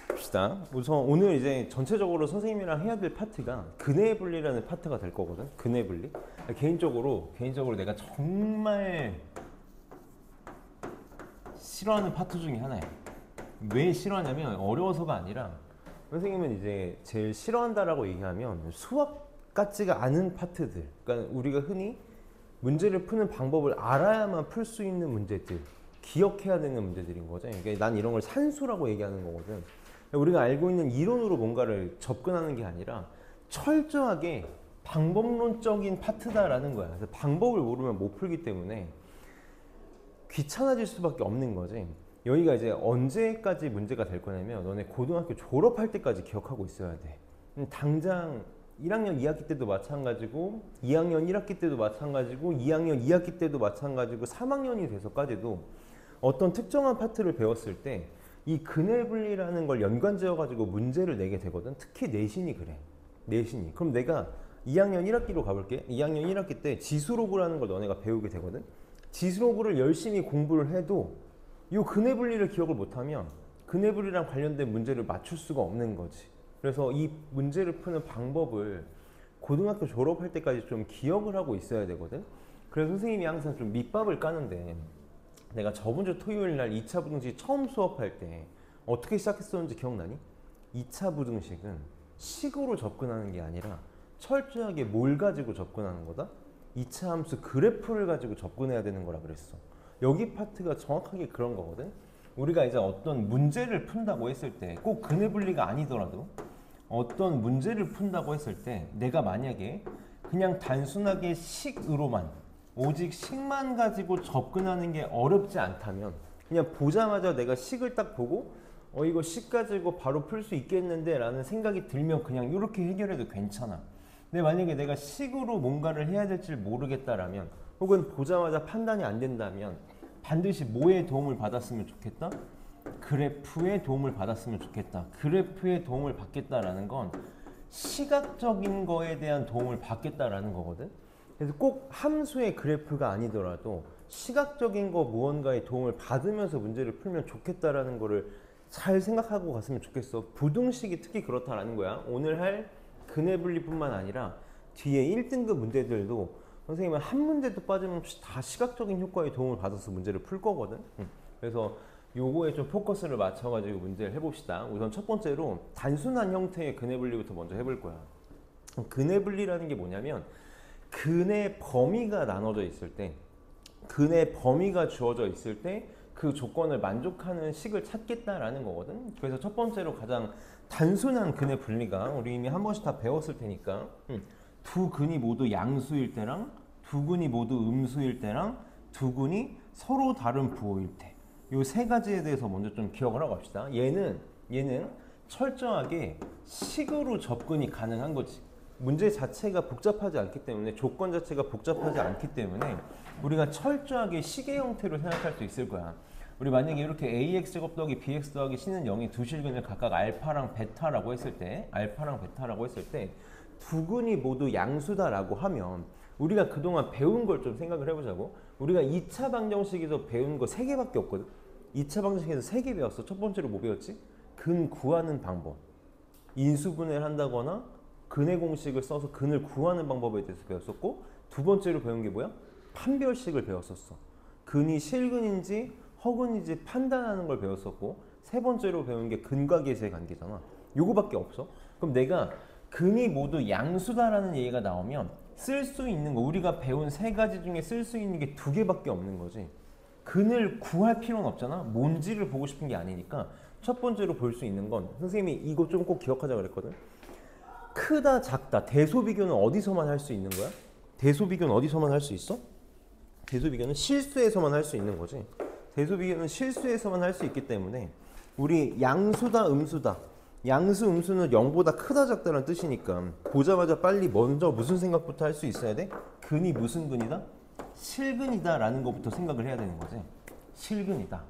봅시다. 우선 오늘 이제 전체적으로 선생님이랑 해야 될 파트가 근해 분리라는 파트가 될 거거든. 근해 분리. 개인적으로 내가 정말 싫어하는 파트 중에 하나야. 왜 싫어하냐면 어려워서가 아니라 선생님은 이제 제일 싫어한다라고 얘기하면 수학 같지가 않은 파트들. 그러니까 우리가 흔히 문제를 푸는 방법을 알아야만 풀 수 있는 문제들, 기억해야 되는 문제들인 거죠. 그러니까 난 이런 걸 산수라고 얘기하는 거거든. 우리가 알고 있는 이론으로 뭔가를 접근하는 게 아니라 철저하게 방법론적인 파트다라는 거야. 그래서 방법을 모르면 못 풀기 때문에 귀찮아질 수밖에 없는 거지. 여기가 이제 언제까지 문제가 될 거냐면 너네 고등학교 졸업할 때까지 기억하고 있어야 돼. 당장 1학년 2학기 때도 마찬가지고 2학년 1학기 때도 마찬가지고 2학년 2학기 때도 마찬가지고 3학년이 돼서까지도 어떤 특정한 파트를 배웠을 때 이 근해 분리라는 걸 연관지어 가지고 문제를 내게 되거든. 특히 내신이 그래. 내신이. 그럼 내가 2학년 1학기로 가볼게. 2학년 1학기 때 지수로그라는 걸 너네가 배우게 되거든. 지수로그를 열심히 공부를 해도 이 근해 분리를 기억을 못하면 근해 분리랑 관련된 문제를 맞출 수가 없는 거지. 그래서 이 문제를 푸는 방법을 고등학교 졸업할 때까지 좀 기억을 하고 있어야 되거든. 그래서 선생님이 항상 좀 밑밥을 까는데 내가 저번 주 토요일 날 2차 부등식 처음 수업할 때 어떻게 시작했었는지 기억나니? 2차 부등식은 식으로 접근하는 게 아니라 철저하게 뭘 가지고 접근하는 거다? 2차 함수 그래프를 가지고 접근해야 되는 거라 그랬어. 여기 파트가 정확하게 그런 거거든. 우리가 이제 어떤 문제를 푼다고 했을 때 꼭 근해 분리가 아니더라도 어떤 문제를 푼다고 했을 때 내가 만약에 그냥 단순하게 식으로만 오직 식만 가지고 접근하는 게 어렵지 않다면 그냥 보자마자 내가 식을 딱 보고 이거 식 가지고 바로 풀 수 있겠는데 라는 생각이 들면 그냥 이렇게 해결해도 괜찮아. 근데 만약에 내가 식으로 뭔가를 해야 될지 모르겠다라면 혹은 보자마자 판단이 안 된다면 반드시 뭐의 도움을 받았으면 좋겠다? 그래프의 도움을 받았으면 좋겠다. 그래프의 도움을 받겠다라는 건 시각적인 거에 대한 도움을 받겠다라는 거거든. 그래서 꼭 함수의 그래프가 아니더라도 시각적인 거 무언가의 도움을 받으면서 문제를 풀면 좋겠다라는 거를 잘 생각하고 갔으면 좋겠어. 부등식이 특히 그렇다라는 거야. 오늘 할 근해 분리뿐만 아니라 뒤에 1등급 문제들도 선생님은 한 문제도 빠짐없이 다 시각적인 효과의 도움을 받아서 문제를 풀 거거든. 그래서 요거에 좀 포커스를 맞춰가지고 문제를 해봅시다. 우선 첫 번째로 단순한 형태의 근해 분리부터 먼저 해볼 거야. 근해 분리라는 게 뭐냐면 근해 범위가 나눠져 있을 때, 근해 범위가 주어져 있을 때 그 조건을 만족하는 식을 찾겠다라는 거거든. 그래서 첫 번째로 가장 단순한 근해 분리가 우리 이미 한 번씩 다 배웠을 테니까 두 근이 모두 양수일 때랑 두 근이 모두 음수일 때랑 두 근이 서로 다른 부호일 때 이 세 가지에 대해서 먼저 좀 기억을 하고 갑시다. 얘는 철저하게 식으로 접근이 가능한 거지. 문제 자체가 복잡하지 않기 때문에 조건 자체가 복잡하지 않기 때문에 우리가 철저하게 식의 형태로 생각할 수 있을 거야. 우리 만약에 이렇게 ax 제곱 더하기 bx 더하기 c는 0이 두 실근을 각각 알파랑 베타라고 했을 때 두 근이 모두 양수다라고 하면 우리가 그동안 배운 걸 좀 생각을 해보자고. 우리가 2차 방정식에서 배운 거 3개밖에 없거든. 2차 방정식에서 3개 배웠어. 첫 번째로 뭐 배웠지? 근 구하는 방법. 인수분해를 한다거나 근의 공식을 써서 근을 구하는 방법에 대해서 배웠었고, 두 번째로 배운 게 뭐야? 판별식을 배웠었어. 근이 실근인지 허근인지 판단하는 걸 배웠었고, 세 번째로 배운 게 근과 계수의 관계잖아. 요거밖에 없어. 그럼 내가 근이 모두 양수다라는 얘기가 나오면 쓸 수 있는 거, 우리가 배운 세 가지 중에 쓸 수 있는 게 2개밖에 없는 거지. 근을 구할 필요는 없잖아. 뭔지를 보고 싶은 게 아니니까 첫 번째로 볼 수 있는 건, 선생님이 이거 좀 꼭 기억하자 그랬거든. 크다 작다 대소비교는 어디서만 할 수 있는 거야? 대소비교는 어디서만 할 수 있어? 대소비교는 실수에서만 할 수 있는 거지. 대소비교는 실수에서만 할 수 있기 때문에 우리 양수다 음수다, 양수 음수는 0보다 크다 작다라는 뜻이니까 보자마자 빨리 먼저 무슨 생각부터 할 수 있어야 돼? 근이 무슨 근이다? 실근이다 라는 것부터 생각을 해야 되는 거지. 실근이다.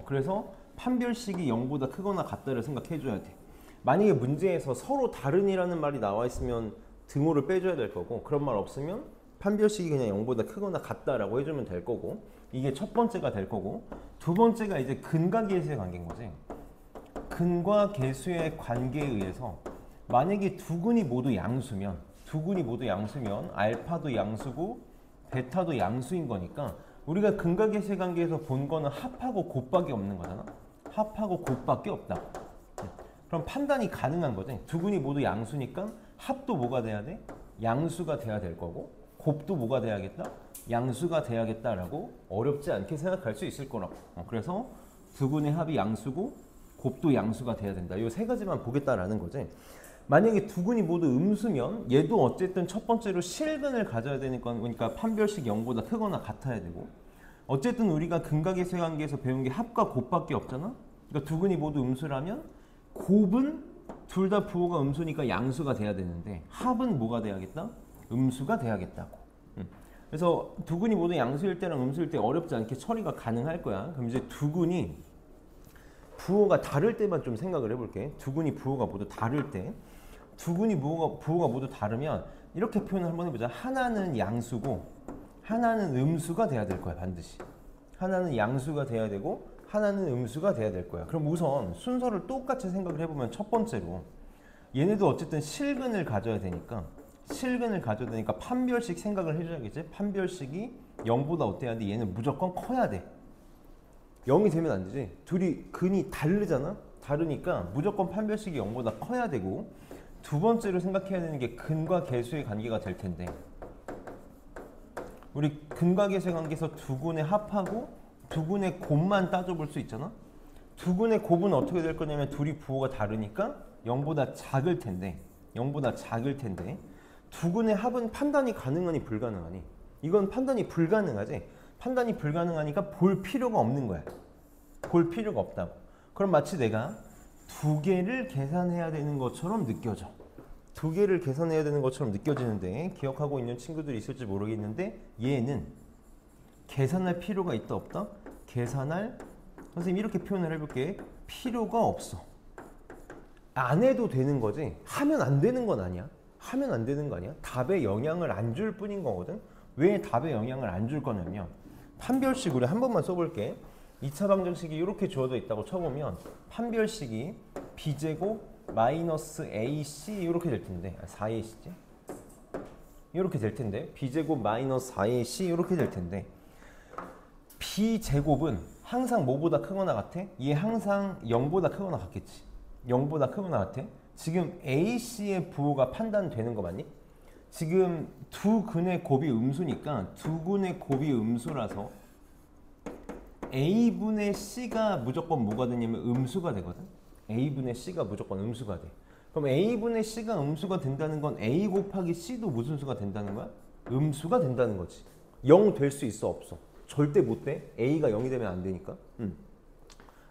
그래서 판별식이 0보다 크거나 같다를 생각해 줘야 돼. 만약에 문제에서 서로 다른이라는 말이 나와 있으면 등호를 빼줘야 될 거고, 그런 말 없으면 판별식이 그냥 0보다 크거나 같다라고 해주면 될 거고, 이게 첫 번째가 될 거고, 두 번째가 이제 근과 계수의 관계인 거지. 근과 계수의 관계에 의해서 만약에 두 근이 모두 양수면 알파도 양수고 베타도 양수인 거니까 우리가 근과 계수의 관계에서 본 거는 합하고 곱밖에 없는 거잖아. 합하고 곱밖에 없다고. 그럼 판단이 가능한 거지. 두 근이 모두 양수니까 합도 뭐가 돼야 돼? 양수가 돼야 될 거고 곱도 뭐가 돼야겠다? 양수가 돼야겠다라고 어렵지 않게 생각할 수 있을 거라고. 그래서 두 근의 합이 양수고 곱도 양수가 돼야 된다. 이 세 가지만 보겠다라는 거지. 만약에 두 근이 모두 음수면 얘도 어쨌든 첫 번째로 실근을 가져야 되니까 그러니까 판별식 0보다 크거나 같아야 되고 어쨌든 우리가 근과 계수의 관계에서 배운 게 합과 곱밖에 없잖아. 그러니까 두 근이 모두 음수라면 곱은 둘 다 부호가 음수니까 양수가 돼야 되는데 합은 뭐가 돼야겠다? 음수가 돼야겠다고. 그래서 두 근이 모두 양수일 때랑 음수일 때 어렵지 않게 처리가 가능할 거야. 그럼 이제 두 근이 부호가 다를 때만 좀 생각을 해볼게. 두 근이 부호가 모두 다를 때 두 근이 부호가 모두 다르면 이렇게 표현을 한번 해보자. 하나는 양수고 하나는 음수가 돼야 될 거야. 반드시. 하나는 양수가 돼야 되고 하나는 음수가 돼야 될 거야. 그럼 우선 순서를 똑같이 생각을 해보면 첫 번째로 얘네도 어쨌든 실근을 가져야 되니까 판별식 생각을 해줘야겠지. 판별식이 0보다 어때야 돼? 얘는 무조건 커야 돼. 0이 되면 안 되지. 둘이 근이 다르잖아. 다르니까 무조건 판별식이 0보다 커야 되고 두 번째로 생각해야 되는 게 근과 계수의 관계가 될 텐데 우리 근과 계수의 관계에서 두 근의 합하고 두 근의 곱만 따져볼 수 있잖아. 두 근의 곱은 어떻게 될 거냐면 둘이 부호가 다르니까 0보다 작을 텐데 두 근의 합은 판단이 가능하니 불가능하니? 이건 판단이 불가능하지. 판단이 불가능하니까 볼 필요가 없는 거야. 볼 필요가 없다고. 그럼 마치 내가 두 개를 계산해야 되는 것처럼 느껴져. 두 개를 계산해야 되는 것처럼 느껴지는데 기억하고 있는 친구들이 있을지 모르겠는데 얘는 계산할 필요가 있다 없다? 선생님 이렇게 표현을 해볼게. 필요가 없어. 안 해도 되는 거지 하면 안 되는 건 아니야. 답에 영향을 안 줄 뿐인 거거든. 왜 답에 영향을 안 줄 거냐면 판별식 우리 한 번만 써볼게. 2차 방정식이 이렇게 주어져 있다고 쳐보면 판별식이 b제곱 마이너스 ac 이렇게 될 텐데 4ac지? 이렇게 될 텐데 b제곱 마이너스 4ac 이렇게 될 텐데 b제곱은 항상 뭐보다 크거나 같아? 얘 항상 0보다 크거나 같겠지. 0보다 크거나 같아. 지금 ac의 부호가 판단되는 거 맞니? 지금 두 근의 곱이 음수니까 두 근의 곱이 음수라서 a분의 c가 무조건 뭐가 되냐면 음수가 되거든. a분의 c가 무조건 음수가 돼. 그럼 a분의 c가 음수가 된다는 건 a 곱하기 c도 무슨 수가 된다는 거야? 음수가 된다는 거지. 0 될 수 있어 없어? 절대 못 돼. a가 0이 되면 안 되니까.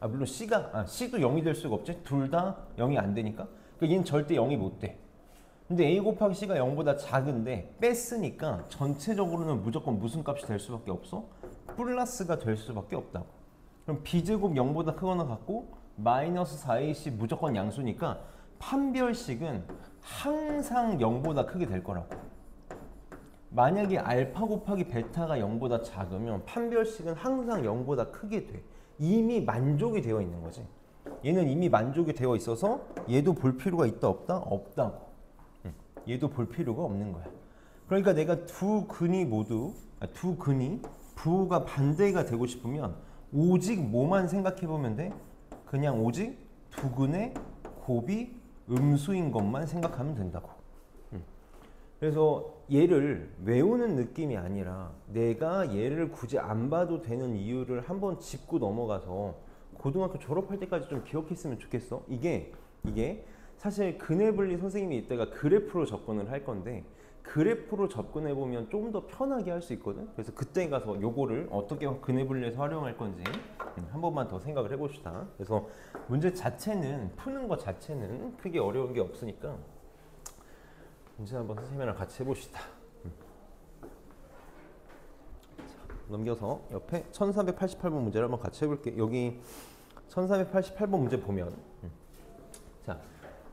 물론 c도 0이 될 수가 없지. 둘 다 0이 안 되니까. 그러니까 얘는 절대 0이 못 돼. 근데 a 곱하기 c가 0보다 작은데 뺐으니까 전체적으로는 무조건 무슨 값이 될 수밖에 없어? 플러스가 될 수밖에 없다고. 그럼 b제곱 0보다 크거나 같고 마이너스 4ac 무조건 양수니까 판별식은 항상 0보다 크게 될 거라고. 만약에 알파 곱하기 베타가 0보다 작으면 판별식은 항상 0보다 크게 돼. 이미 만족이 되어 있는 거지. 얘는 이미 만족이 되어 있어서 얘도 볼 필요가 있다 없다? 없다고. 얘도 볼 필요가 없는 거야. 그러니까 내가 두 근이 부호가 반대가 되고 싶으면 오직 뭐만 생각해 보면 돼? 그냥 오직 두 근의 곱이 음수인 것만 생각하면 된다고. 그래서 얘를 외우는 느낌이 아니라 내가 얘를 굳이 안 봐도 되는 이유를 한번 짚고 넘어가서 고등학교 졸업할 때까지 좀 기억했으면 좋겠어. 이게 사실 근해 분리 선생님이 이때가 그래프로 접근을 할 건데 그래프로 접근해 보면 좀 더 편하게 할 수 있거든. 그래서 그때 가서 요거를 어떻게 근해 분리해서 활용할 건지 한 번만 더 생각을 해봅시다. 그래서 문제 자체는 푸는 것 자체는 크게 어려운 게 없으니까 문제 한번 선생님이랑 같이 해봅시다. 자, 넘겨서 옆에 1388번 문제를 한번 같이 해볼게. 여기 1388번 문제 보면 자,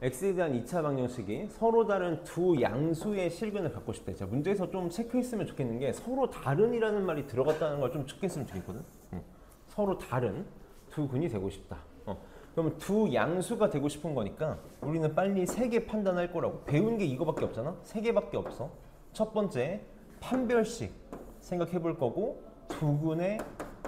x에 대한 2차 방정식이 서로 다른 두 양수의 실근을 갖고 싶대. 자, 문제에서 좀 체크했으면 좋겠는 게 서로 다른이라는 말이 들어갔다는 걸 좀 체크했으면 좋겠거든. 서로 다른 두 근이 되고 싶다. 그러면 두 양수가 되고 싶은 거니까 우리는 빨리 세 개 판단할 거라고. 배운 게 이거밖에 없잖아. 세 개밖에 없어. 첫 번째 판별식 생각해 볼 거고, 두근의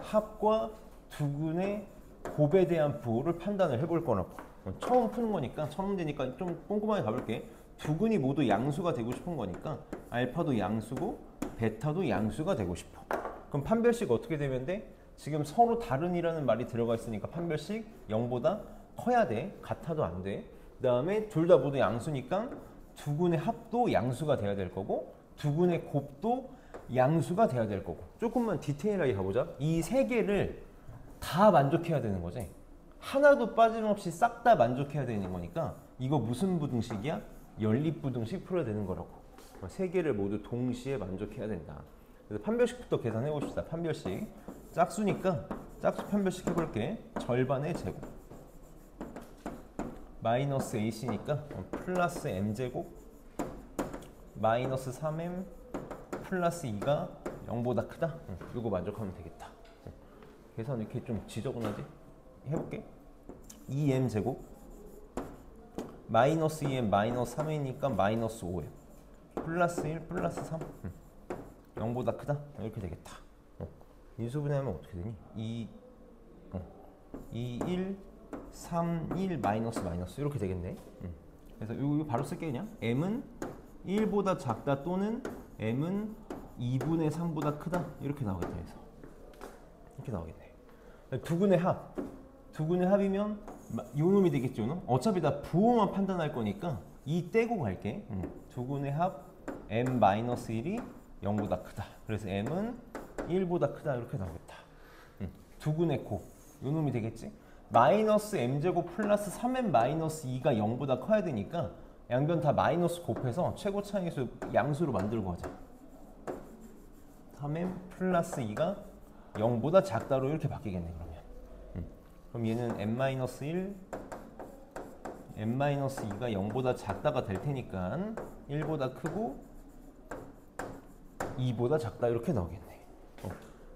합과 두근의 곱에 대한 부호를 판단을 해볼 거라고. 처음 푸는 거니까, 처음 문제니까 좀 꼼꼼하게 가볼게. 두근이 모두 양수가 되고 싶은 거니까 알파도 양수고 베타도 양수가 되고 싶어. 그럼 판별식 어떻게 되면 돼? 지금 서로 다른이라는 말이 들어가 있으니까 판별식 0보다 커야 돼. 같아도 안 돼. 그 다음에 둘 다 모두 양수니까 두근의 합도 양수가 돼야 될 거고, 두근의 곱도 양수가 돼야 될 거고. 조금만 디테일하게 가보자. 이 세 개를 다 만족해야 되는 거지. 하나도 빠짐없이 싹 다 만족해야 되는 거니까 이거 무슨 부등식이야? 연립부등식 풀어야 되는 거라고. 세 개를 모두 동시에 만족해야 된다. 그래서 판별식부터 계산해 봅시다. 판별식. 짝수니까 짝수 판별식 해볼게. 절반의 제곱 마이너스 AC니까 플러스 M제곱 마이너스 3M 플러스 2가 0보다 크다. 이거 만족하면 되겠다. 계산 이렇게 좀 지저분하지? 해볼게. 2M제곱 마이너스 2M 마이너스 3M이니까 마이너스 5M 플러스 1 플러스 3 0보다 크다. 이렇게 되겠다. 인수분해하면 어떻게 되니? 2, 1, 3, 1 마이너스 마이너스 이렇게 되겠네. 그래서 이거 바로 쓸게. 그냥 M은 1보다 작다 또는 M은 2분의 3보다 크다. 이렇게 나오겠다. 그래서 이렇게 나오겠네. 두근의 합. 두근의 합이면 요 놈이 되겠죠. 요 놈? 어차피 다 부호만 판단할 거니까 이 떼고 갈게. 두근의 합 M-1이 0보다 크다. 그래서 M은 1보다 크다. 이렇게 나오겠다. 두근의 곱. 요 놈이 되겠지. 마이너스 M제곱 플러스 3M 마이너스 2가 0보다 커야 되니까 양변 다 마이너스 곱해서 최고 차항수 양수로 만들고 하자. 3M 플러스 2가 0보다 작다로 이렇게 바뀌겠네. 그러면 그럼 얘는 M-1 M-2가 0보다 작다가 될 테니까 1보다 크고 2보다 작다 이렇게 나오겠네.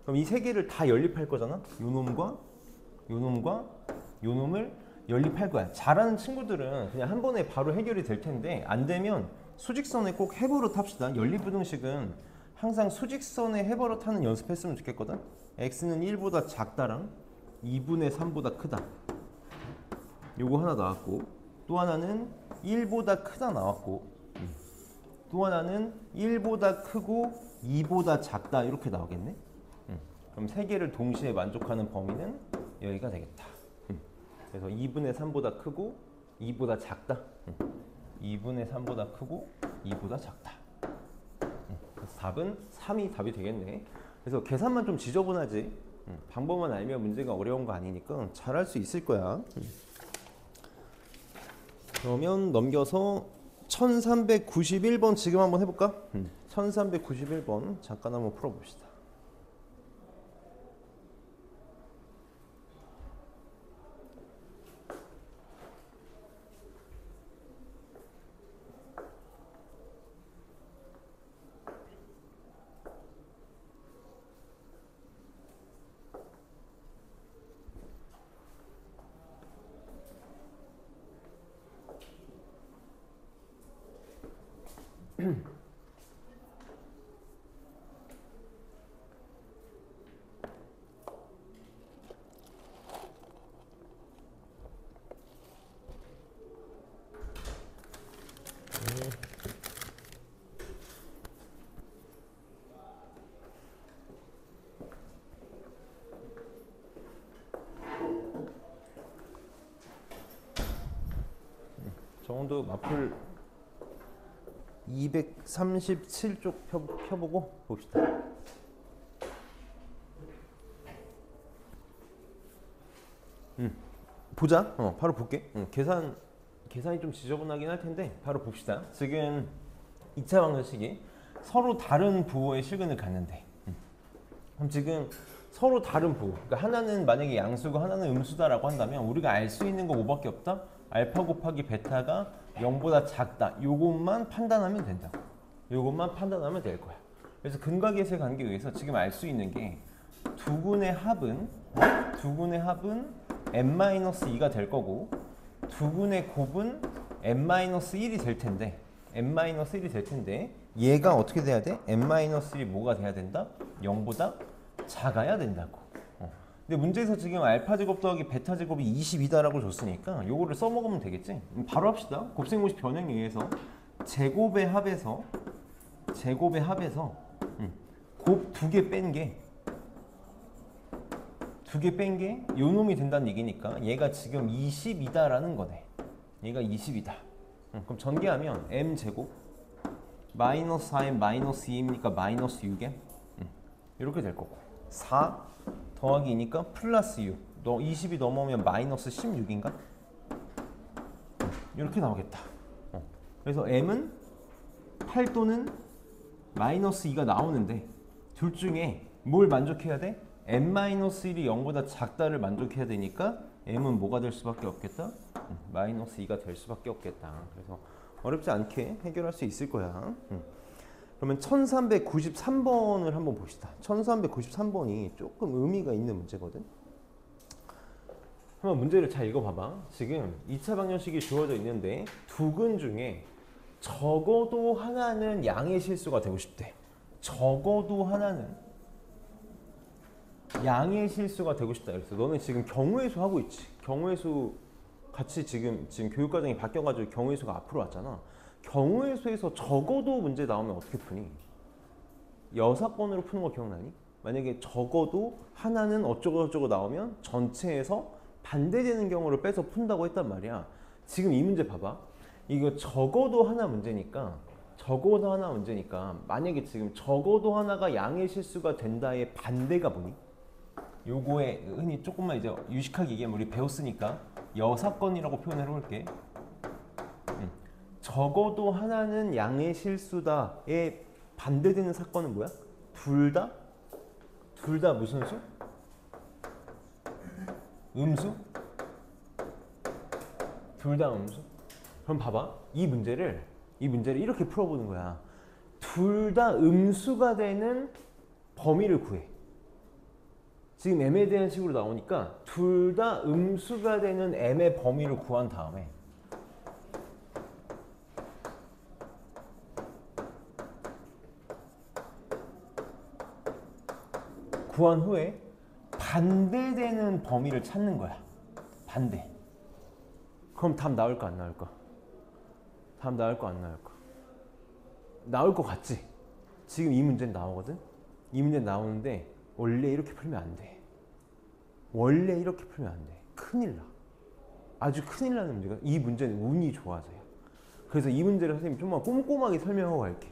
그럼 이 세 개를 다 연립할 거잖아. 요 놈과 요 놈과 요 놈을 연립할 거야. 잘하는 친구들은 그냥 한 번에 바로 해결이 될 텐데, 안 되면 수직선에 꼭 해버릇 합시다. 연립부등식은 항상 수직선에 해버릇 하는 연습했으면 좋겠거든. x는 1보다 작다랑 2분의 3보다 크다. 요거 하나 나왔고, 또 하나는 1보다 크다 나왔고, 또 하나는 1보다 크고 2보다 작다 이렇게 나오겠네. 그럼 세 개를 동시에 만족하는 범위는 여기가 되겠다. 그래서 2분의 3보다 크고 2보다 작다. 2분의 3보다 크고 2보다 작다. 그래서 답은 3이 답이 되겠네. 그래서 계산만 좀 지저분하지. 방법만 알면 문제가 어려운 거 아니니까 잘할 수 있을 거야. 그러면 넘겨서 1391번 지금 한번 해볼까? 1391번 잠깐 한번 풀어봅시다. 정도 마플 237쪽 펴보고 봅시다. 보자. 바로 볼게. 계산이 좀 지저분하긴 할 텐데 바로 봅시다. 지금 2차 방정식이 서로 다른 부호의 실근을 갖는데, 그럼 지금 서로 다른 부호, 그러니까 하나는 만약에 양수고 하나는 음수다라고 한다면 우리가 알 수 있는 거 뭐밖에 없다? 알파 곱하기 베타가 0보다 작다. 요것만 판단하면 된다. 요것만 판단하면 될 거야. 그래서 근과계수의 관계에 의해서 지금 알 수 있는 게 두근의 합은 n-2가 될 거고 두근의 곱은 n-1이 될 텐데 n-1이 될 텐데 얘가 어떻게 돼야 돼? n-1이 뭐가 돼야 된다? 0보다 작아야 된다고. 근데 문제에서 지금 알파 제곱 더하기 베타 제곱이 22다라고 줬으니까 요거를 써먹으면 되겠지? 바로 합시다. 곱셈공식 변형에 의해서 제곱의 합에서 곱 2개 뺀 게 요 놈이 된다는 얘기니까 얘가 지금 22다라는 거네. 얘가 22다. 그럼 전개하면 m제곱 마이너스 4m 마이너스 2입니까? 마이너스 6m? 이렇게 될 거고 4 더하기 2니까 플러스 6 20이 넘어오면 마이너스 16인가? 이렇게 나오겠다. 그래서 m은 8 또는 마이너스 2가 나오는데 둘 중에 뭘 만족해야 돼? n-1이 0보다 작다를 만족해야 되니까 m은 뭐가 될 수밖에 없겠다? 마이너스 2가 될 수밖에 없겠다. 그래서 어렵지 않게 해결할 수 있을 거야. 그러면 1393번을 한번 봅시다. 1393번이 조금 의미가 있는 문제거든. 한번 문제를 잘 읽어봐봐. 지금 2차 방정식이 주어져 있는데 두 근 중에 적어도 하나는 양의 실수가 되고 싶대. 적어도 하나는 양의 실수가 되고 싶다. 그래서 너는 지금 경우의 수 하고 있지. 경우의 수 같이 지금 교육과정이 바뀌어가지고 경우의 수가 앞으로 왔잖아. 경우의 수에서 적어도 문제 나오면 어떻게 푸니? 여사건으로 푸는 거 기억나니? 만약에 적어도 하나는 어쩌고저쩌고 나오면 전체에서 반대되는 경우를 빼서 푼다고 했단 말이야. 지금 이 문제 봐봐. 이거 적어도 하나 문제니까 만약에 지금 적어도 하나가 양의 실수가 된다의 반대가 뭐니? 요거에 흔히 조금만 이제 유식하게 얘기하면 우리 배웠으니까 여사건이라고 표현을 해볼게. 적어도 하나는 양의 실수다에 반대되는 사건은 뭐야? 둘 다 무슨 수? 음수? 둘 다 음수? 그럼 봐봐. 이 문제를 이렇게 풀어보는 거야. 둘 다 음수가 되는 범위를 구해. 지금 m에 대한 식으로 나오니까 둘 다 음수가 되는 m의 범위를 구한 다음에 구한 후에 반대되는 범위를 찾는 거야. 반대. 그럼 답 나올까 안 나올까? 답 나올까 안 나올까? 나올 것 같지? 지금 이 문제는 나오거든? 이 문제는 나오는데 원래 이렇게 풀면 안 돼. 원래 이렇게 풀면 안 돼. 큰일 나. 아주 큰일 나는 문제가 이 문제는 운이 좋아서야. 그래서 이 문제를 선생님이 좀만 꼼꼼하게 설명하고 갈게.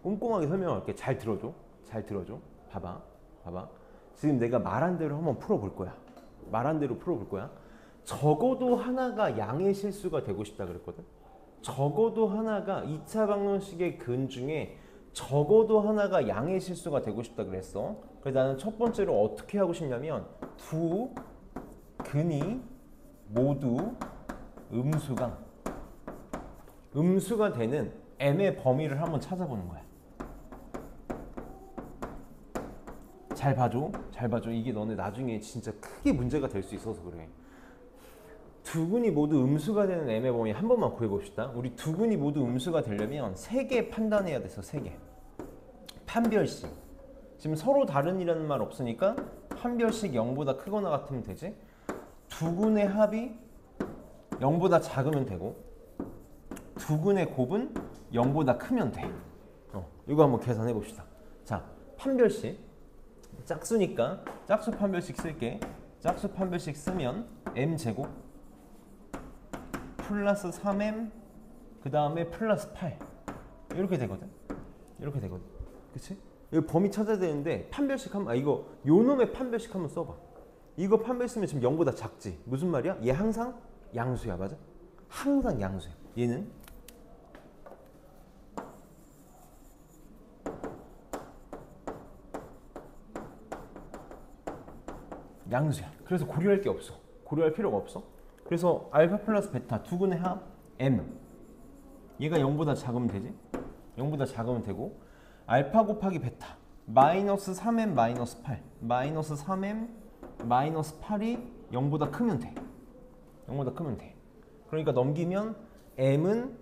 꼼꼼하게 설명하고 갈게. 잘 들어줘. 봐봐. 지금 내가 말한 대로 한번 풀어볼 거야. 적어도 하나가 양의 실수가 되고 싶다 그랬거든. 적어도 하나가 2차 방정식의 근 중에 적어도 하나가 양의 실수가 되고 싶다 그랬어. 그래서 나는 첫 번째로 어떻게 하고 싶냐면 두 근이 모두 음수가 되는 m의 범위를 한번 찾아보는 거야. 잘 봐줘. 이게 너네 나중에 진짜 크게 문제가 될 수 있어서 그래. 두 근이 모두 음수가 되는 m의 범위 한 번만 구해봅시다. 우리 두 근이 모두 음수가 되려면 3개 판단해야 돼서 3개. 판별식. 지금 서로 다른이라는 말 없으니까 판별식 0보다 크거나 같으면 되지. 두 근의 합이 0보다 작으면 되고 두 근의 곱은 0보다 크면 돼. 이거 한번 계산해 봅시다. 자, 판별식. 짝수니까 짝수 판별식 쓸게. 짝수 판별식 쓰면 m제곱 플러스 3m 그 다음에 플러스 8 이렇게 되거든. 그치? 이거 범위 찾아야 되는데 판별식 한번 요 놈의 판별식 한번 써봐. 이거 판별 쓰면 지금 0보다 작지. 무슨 말이야? 얘 항상 양수야. 맞아? 항상 양수야. 얘는 양수야. 그래서 고려할 게 없어. 고려할 필요가 없어. 그래서 알파 플러스 베타 두 근의 합 m. 얘가 0보다 작으면 되지. 0보다 작으면 되고 알파 곱하기 베타 마이너스 3m 마이너스 8 마이너스 3m 마이너스 8이 0보다 크면 돼. 0보다 크면 돼. 그러니까 넘기면 m은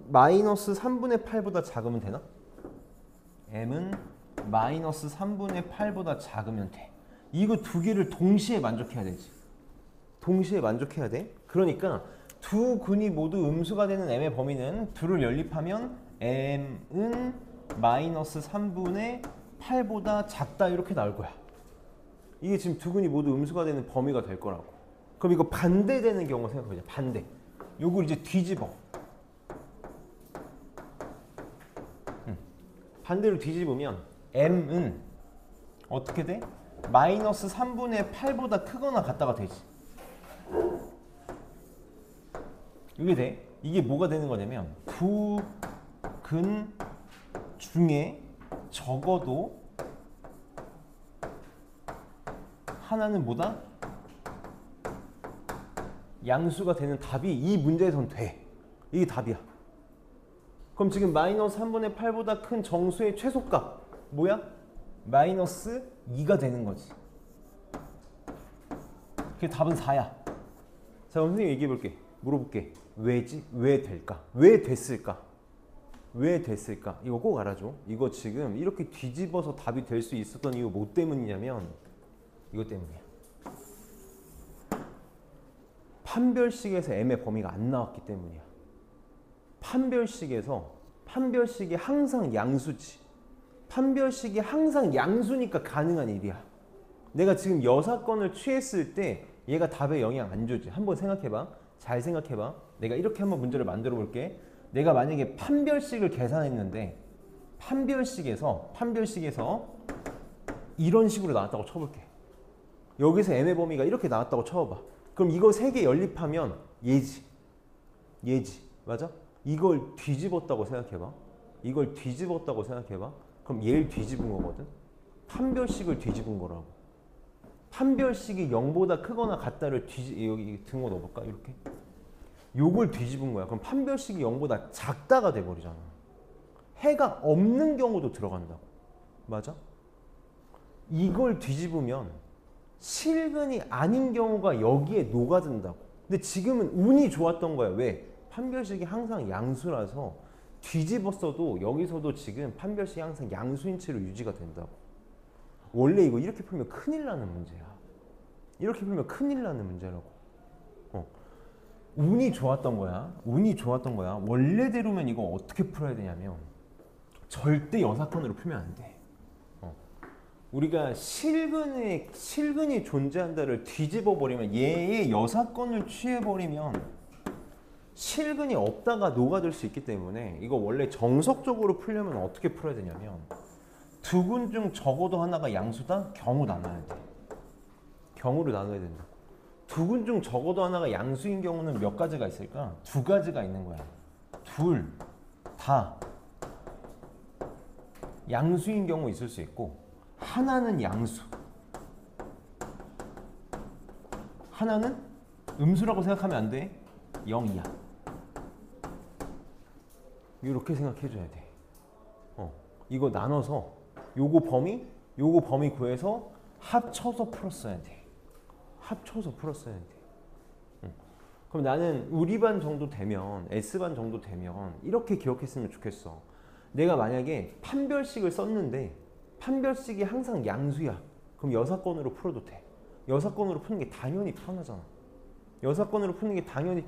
마이너스 3분의 8보다 작으면 되나? m은 마이너스 3분의 8보다 작으면 돼. 이거 두 개를 동시에 만족해야 되지. 동시에 만족해야 돼. 그러니까 두 근이 모두 음수가 되는 m의 범위는 둘을 연립하면 m은 마이너스 3분의 8보다 작다 이렇게 나올 거야. 이게 지금 두 근이 모두 음수가 되는 범위가 될 거라고. 그럼 이거 반대되는 경우 생각해보자. 반대. 요걸 이제 뒤집어. 반대로 뒤집으면 m은 어떻게 돼? 마이너스 3분의 8보다 크거나 같다가 되지. 이게 돼. 이게 뭐가 되는 거냐면 두 근 중에 적어도 하나는 뭐다? 양수가 되는 답이 이 문제에선 돼. 이게 답이야. 그럼 지금 마이너스 3분의 8보다 큰 정수의 최소값 뭐야? 마이너스 2가 되는 거지. 그게 답은 4야. 자, 그럼 선생님 얘기해 볼게. 물어볼게. 왜지? 왜 될까? 왜 됐을까? 왜 됐을까? 이거 꼭 알아줘. 이거 지금 이렇게 뒤집어서 답이 될 수 있었던 이유 뭐 때문이냐면 이것 때문이야. 판별식에서 m의 범위가 안 나왔기 때문이야. 판별식이 항상 양수지. 판별식이 항상 양수니까 가능한 일이야. 내가 지금 여사건을 취했을 때 얘가 답에 영향 안 주지. 한번 생각해봐. 잘 생각해봐. 내가 이렇게 한번 문제를 만들어 볼게. 내가 만약에 판별식을 계산했는데 판별식에서 이런 식으로 나왔다고 쳐볼게. 여기서 m의 범위가 이렇게 나왔다고 쳐봐. 그럼 이거 세 개 연립하면 얘지. 맞아? 이걸 뒤집었다고 생각해봐. 그럼 얘를 뒤집은 거거든. 판별식을 뒤집은 거라고. 판별식이 0보다 크거나 같다를 여기 등호 넣어볼까? 이렇게. 요걸 뒤집은 거야. 그럼 판별식이 0보다 작다가 돼버리잖아. 해가 없는 경우도 들어간다고. 맞아? 이걸 뒤집으면 실근이 아닌 경우가 여기에 녹아든다고. 근데 지금은 운이 좋았던 거야. 왜? 판별식이 항상 양수라서 뒤집었어도 여기서도 지금 판별식이 항상 양수인 채로 유지가 된다고. 원래 이거 이렇게 풀면 큰일 나는 문제야. 문제라고. 운이 좋았던 거야. 원래대로면 이거 어떻게 풀어야 되냐면 절대 여사건으로 풀면 안 돼. 우리가 실근이 존재한다를 뒤집어 버리면 얘의 여사건을 취해버리면 실근이 없다가 녹아들 수 있기 때문에 이거 원래 정석적으로 풀려면 어떻게 풀어야 되냐면 두 근 중 적어도 하나가 양수다? 경우 나눠야 돼. 경우를 나눠야 된다. 두 근 중 적어도 하나가 양수인 경우는 몇 가지가 있을까? 두 가지가 있는 거야. 둘 다 양수인 경우 있을 수 있고 하나는 양수. 하나는 음수라고 생각하면 안 돼. 0이야. 이렇게 생각해줘야 돼. 이거 나눠서 요거 범위 구해서 합쳐서 풀었어야 돼. 그럼 나는 우리 반 정도 되면 S반 정도 되면 이렇게 기억했으면 좋겠어. 내가 만약에 판별식을 썼는데 판별식이 항상 양수야. 그럼 여사건으로 풀어도 돼. 여사건으로 푸는 게 당연히 편하잖아.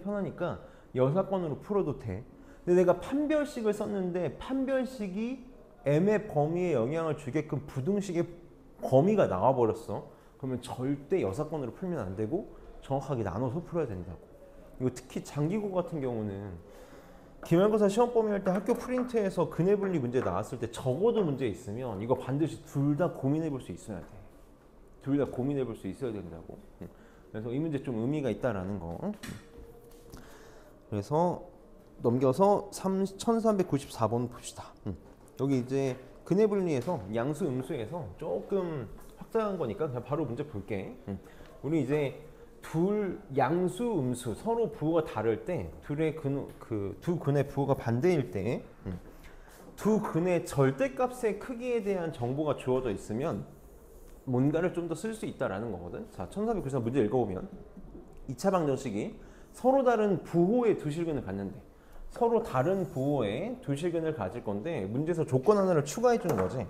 편하니까 여사건으로 풀어도 돼. 근데 내가 판별식을 썼는데 판별식이 m의 범위에 영향을 주게끔 부등식의 범위가 나와버렸어. 그러면 절대 여사건으로 풀면 안 되고 정확하게 나눠서 풀어야 된다고. 이거 특히 장기고 같은 경우는 기말고사 시험 범위할 때 학교 프린트에서 근해 분리 문제 나왔을 때 적어도 문제 있으면 이거 반드시 둘 다 고민해 볼 수 있어야 돼. 된다고. 그래서 이 문제 좀 의미가 있다라는 거. 그래서 넘겨서 1394번 봅시다. 여기 이제 근해 분리에서 양수 음수에서 조금 확장한 거니까 그냥 바로 문제 볼게. 우리 이제 둘 양수 음수 서로 부호가 다를 때 둘의 두 근의 부호가 반대일 때 두 근의 절대값의 크기에 대한 정보가 주어져 있으면 뭔가를 좀 더 쓸 수 있다라는 거거든. 자, 1493 문제 읽어보면 2차 방정식이 서로 다른 부호의 두 실근을 갖는데 서로 다른 부호의 두 실근을 가질 건데 문제에서 조건 하나를 추가해 주는 거지.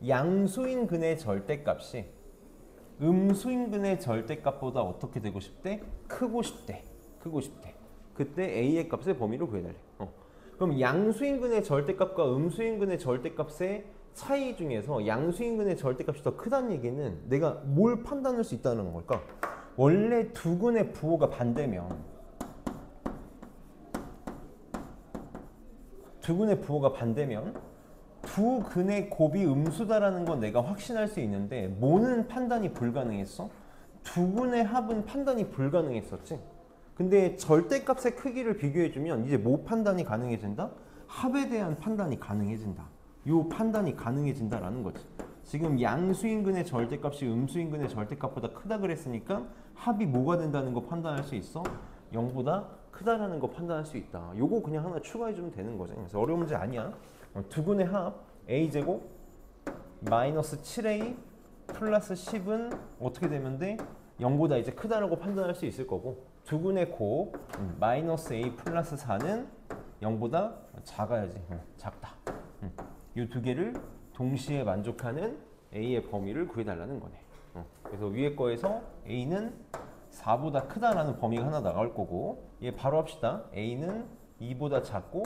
양수인 근의 절대값이 음수인 근의 절대값보다 어떻게 되고 싶대? 크고 싶대. 크고 싶대. 그때 A의 값의 범위를 구해달래. 그럼 양수인 근의 절대값과 음수인 근의 절대값의 차이 중에서 양수인 근의 절대값이 더 크다는 얘기는 내가 뭘 판단할 수 있다는 걸까? 원래 두 근의 부호가 반대면 두 근의 곱이 음수다라는 건 내가 확신할 수 있는데 뭐는 판단이 불가능했어? 두 근의 합은 판단이 불가능했었지. 근데 절대값의 크기를 비교해주면 이제 뭐 판단이 가능해진다? 합에 대한 판단이 가능해진다. 요 판단이 가능해진다라는 거지. 지금 양수인근의 절대값이 음수인근의 절대값보다 크다 그랬으니까 합이 뭐가 된다는 거 판단할 수 있어? 0보다 크다라는 거 판단할 수 있다. 요거 그냥 하나 추가해주면 되는 거지. 그래서 어려운 문제 아니야. 두 근의 합 a제곱 마이너스 7a 플러스 10은 어떻게 되면 돼? 0보다 이제 크다라고 판단할 수 있을 거고 두 근의 곱 마이너스 a 플러스 4는 0보다 작아야지. 작다. 이 두 개를 동시에 만족하는 a의 범위를 구해달라는 거네. 그래서 위에 거에서 a는 4보다 크다라는 범위가 하나 나올 거고 얘 바로 합시다. a는 2보다 작고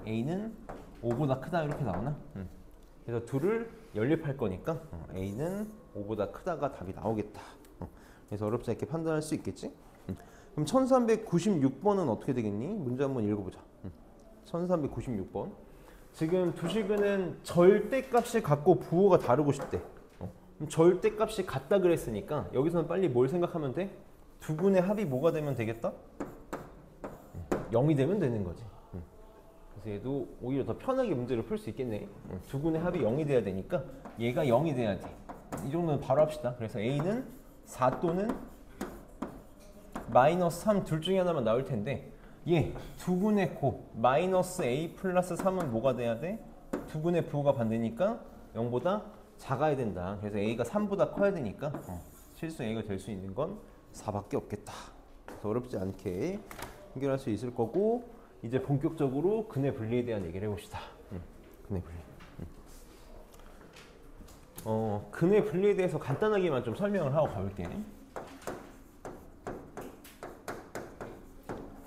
a는 5보다 크다 이렇게 나오나? 그래서 둘을 연립할 거니까 a는 5보다 크다가 답이 나오겠다. 그래서 어렵지 않게 판단할 수 있겠지? 그럼 1396번은 어떻게 되겠니? 문제 한번 읽어보자. 1396번. 지금 두 실근은 절대값을 갖고 부호가 다르고 싶대. 절대값이 같다 그랬으니까 여기서는 빨리 뭘 생각하면 돼? 두 근의 합이 뭐가 되면 되겠다? 0이 되면 되는 거지. 그래서 얘도 오히려 더 편하게 문제를 풀 수 있겠네. 두 근의 합이 0이 돼야 되니까 얘가 0이 돼야 돼. 이 정도는 바로 합시다. 그래서 A는 4 또는 마이너스 3 둘 중에 하나만 나올 텐데 얘 두 근의 곱 마이너스 A 플러스 3은 뭐가 돼야 돼? 두 근의 부호가 반대니까 0보다 작아야 된다. 그래서 A가 3보다 커야 되니까 실수 A가 될 수 있는 건 4밖에 없겠다. 그래서 어렵지 않게 해결할 수 있을 거고 이제 본격적으로 근의 분리에 대한 얘기를 해봅시다. 근의 분리. 근의 분리에 대해서 간단하게만 좀 설명을 하고 가볼게.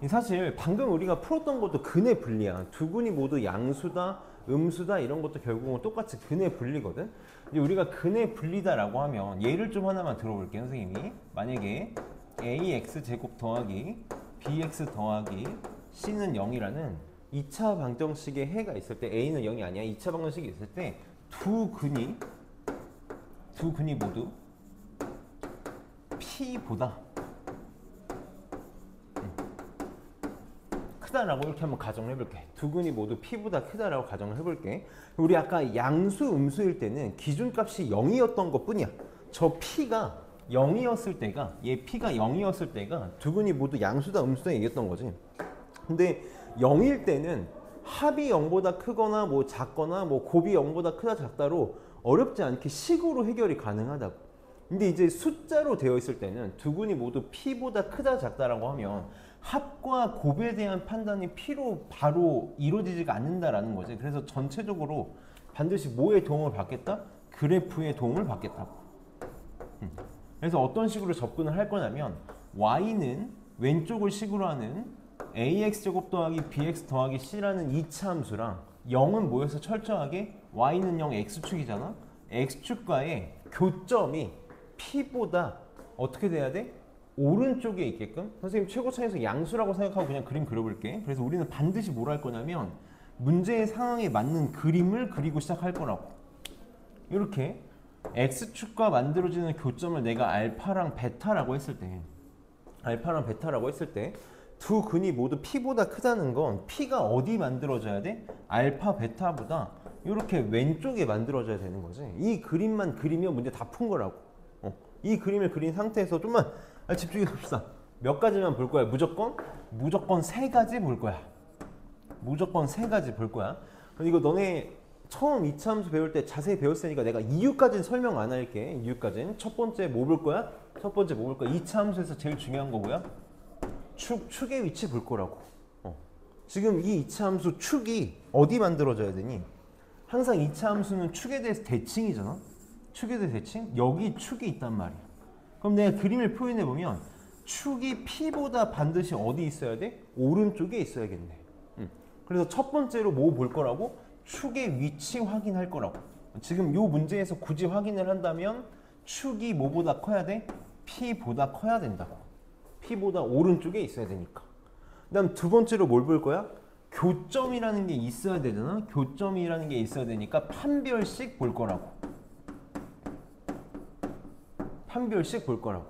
사실 방금 우리가 풀었던 것도 근의 분리야. 두 근이 모두 양수다, 음수다 이런 것도 결국은 똑같이 근의 분리거든. 이제 우리가 근의 분리다라고 하면 예를 좀 하나만 들어볼게요, 선생님이. 만약에 ax 제곱 더하기 bx 더하기 c는 0이라는 2차 방정식의 해가 있을 때 a는 0이 아니야. 2차 방정식이 있을 때 두 근이 모두 p보다 크다라고 이렇게 한번 가정을 해볼게. 두 근이 모두 p보다 크다라고 가정을 해볼게. 우리 아까 양수, 음수일 때는 기준값이 0이었던 것 뿐이야. 저 p가 0이었을 때가 얘 p가 0이었을 때가 두 근이 모두 양수다, 음수다 얘기했던 거지. 근데 0일 때는 합이 0보다 크거나 뭐 작거나 뭐 곱이 0보다 크다 작다로 어렵지 않게 식으로 해결이 가능하다고. 근데 이제 숫자로 되어 있을 때는 두 근이 모두 p보다 크다 작다라고 하면 합과 곱에 대한 판단이 p로 바로 이루어지지가 않는다라는 거지. 그래서 전체적으로 반드시 뭐의 도움을 받겠다? 그래프의 도움을 받겠다고. 그래서 어떤 식으로 접근을 할 거냐면 y는 왼쪽을 식으로 하는 ax제곱 더하기 bx 더하기 c라는 2차 함수랑 0은 뭐여서 철저하게 y는 0 x축이잖아. x축과의 교점이 p보다 어떻게 돼야 돼? 오른쪽에 있게끔. 선생님 최고차에서 양수라고 생각하고 그냥 그림 그려볼게. 그래서 우리는 반드시 뭘 할 거냐면 문제의 상황에 맞는 그림을 그리고 시작할 거라고. 이렇게 x축과 만들어지는 교점을 내가 알파랑 베타라고 했을 때 두 근이 모두 p보다 크다는 건 p가 어디 만들어져야 돼? 알파, 베타보다 이렇게 왼쪽에 만들어져야 되는 거지. 이 그림만 그리면 문제 다 푼 거라고. 이 그림을 그린 상태에서 좀만 집중해 봅시다. 몇 가지만 볼 거야. 무조건 세 가지 볼 거야. 무조건 세 가지 볼 거야. 이거 너네 처음 이차함수 배울 때 자세히 배웠으니까 내가 이유까지는 설명 안 할게. 이유까지는. 첫 번째 뭐 볼 거야? 첫 번째 뭐 볼 거야? 이차함수에서 제일 중요한 거 뭐야? 축의 위치 볼 거라고. 지금 이 이차함수 축이 어디 만들어져야 되니? 항상 이차함수는 축에 대해서 대칭이잖아. 축에 대해서 대칭? 여기 축이 있단 말이야. 그럼 내가 그림을 표현해 보면 축이 P보다 반드시 어디 있어야 돼? 오른쪽에 있어야겠네. 그래서 첫 번째로 뭐 볼 거라고? 축의 위치 확인할 거라고. 지금 이 문제에서 굳이 확인을 한다면 축이 뭐보다 커야 돼? P보다 커야 된다고. P보다 오른쪽에 있어야 되니까. 그 다음 두 번째로 뭘 볼 거야? 교점이라는 게 있어야 되잖아. 교점이라는 게 있어야 되니까 판별식 볼 거라고. 판별식 볼 거라고.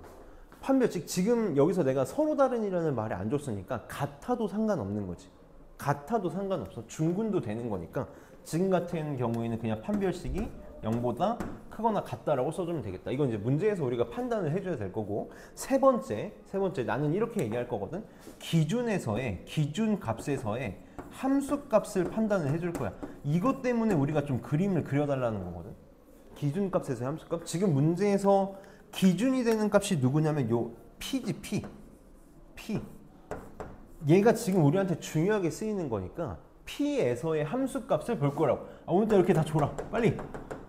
판별식. 지금 여기서 내가 서로 다른이라는 말이 안 줬으니까 같아도 상관없는 거지. 같아도 상관없어. 중군도 되는 거니까 지금 같은 경우에는 그냥 판별식이 0보다 크거나 같다라고 써주면 되겠다. 이건 이제 문제에서 우리가 판단을 해줘야 될 거고, 세 번째 나는 이렇게 얘기할 거거든. 기준에서의 기준값에서의 함수값을 판단을 해줄 거야. 이것 때문에 우리가 좀 그림을 그려달라는 거거든. 기준값에서의 함수값. 지금 문제에서 기준이 되는 값이 누구냐면 요 P지. P. 얘가 지금 우리한테 중요하게 쓰이는 거니까 P에서의 함수값을 볼 거라고. 오늘따라 이렇게 다 줘라. 빨리.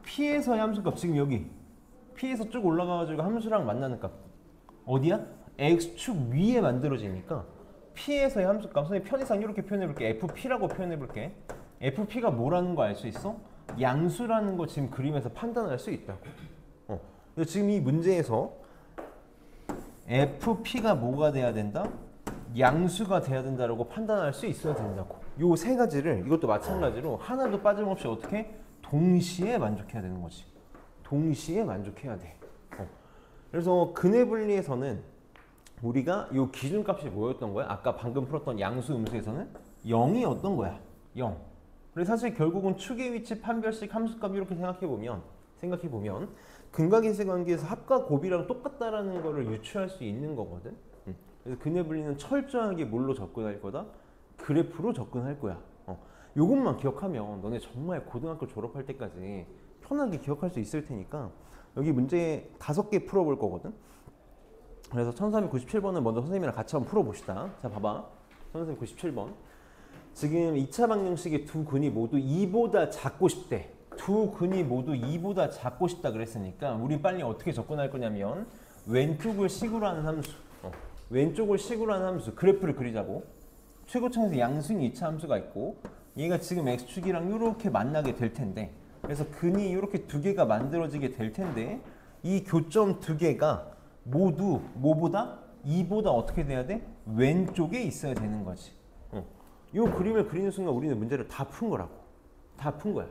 P에서의 함수값. 지금 여기 P에서 쭉 올라가가지고 함수랑 만나는 값 어디야? X축 위에 만들어지니까 P에서의 함수값. 선생님 편의상 이렇게 표현해볼게. FP라고 표현해볼게. FP가 뭐라는 거 알 수 있어? 양수라는 거 지금 그림에서 판단할 수 있다고. 지금 이 문제에서 FP가 뭐가 돼야 된다? 양수가 돼야 된다라고 판단할 수 있어야 된다고. 요 세 가지를 이것도 마찬가지로 하나도 빠짐없이 어떻게? 동시에 만족해야 되는 거지. 동시에 만족해야 돼. 그래서 근해 분리에서는 우리가 요 기준값이 뭐였던 거야? 아까 방금 풀었던 양수 음수에서는 0이었던 거야. 0. 그래서 사실 결국은 축의 위치, 판별식, 함수값 이렇게 생각해보면 근각인수 관계에서 합과 곱이랑 똑같다라는 거를 유추할 수 있는 거거든. 그래서 근해 분리는 철저하게 뭘로 접근할 거다? 그래프로 접근할 거야. 요것만 기억하면 너네 정말 고등학교 졸업할 때까지 편하게 기억할 수 있을 테니까 여기 문제 5개 풀어볼 거거든. 그래서 1397번을 먼저 선생님이랑 같이 한번 풀어봅시다. 자, 봐봐. 1397번. 지금 2차 방정식의 두 근이 모두 2보다 작고 싶대. 두 근이 모두 2보다 작고 싶다 그랬으니까 우리 빨리 어떻게 접근할 거냐면 왼쪽을 식으로 하는 함수. 왼쪽을 식으로 하는 함수. 그래프를 그리자고. 최고점에서 양수인 2차 함수가 있고 얘가 지금 x축이랑 이렇게 만나게 될 텐데, 그래서 근이 이렇게 두 개가 만들어지게 될 텐데 이 교점 두 개가 모두 뭐보다? 2보다 어떻게 돼야 돼? 왼쪽에 있어야 되는 거지. 이 그림을 그리는 순간 우리는 문제를 다 푼 거라고. 다 푼 거야.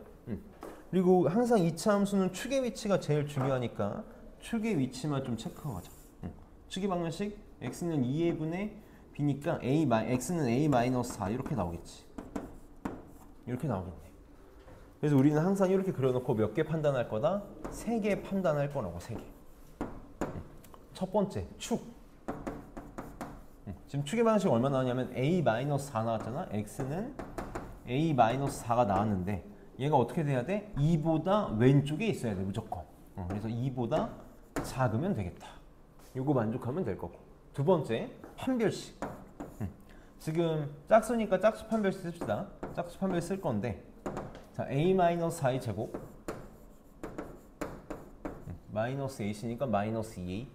그리고 항상 2차 함수는 축의 위치가 제일 중요하니까 축의 위치만 좀 체크하자. 축의 방정식 x는 2의 분의 b니까 x는 a-4 이렇게 나오겠지. 이렇게 나오겠네. 그래서 우리는 항상 이렇게 그려놓고 몇 개 판단할 거다? 3개 판단할 거라고. 3개. 첫 번째 축. 지금 축의 방식 얼마 나왔냐면 a-4 나왔잖아. x는 a-4가 나왔는데 얘가 어떻게 돼야 돼? 2보다 왼쪽에 있어야 돼. 무조건. 그래서 2보다 작으면 되겠다. 요거 만족하면 될 거고. 두 번째 판별식. 지금 짝수니까 짝수 판별식 씁시다. 짝수 판별식 쓸 건데, 자, a-4의 제곱 마이너스 a시니까 마이너스 2a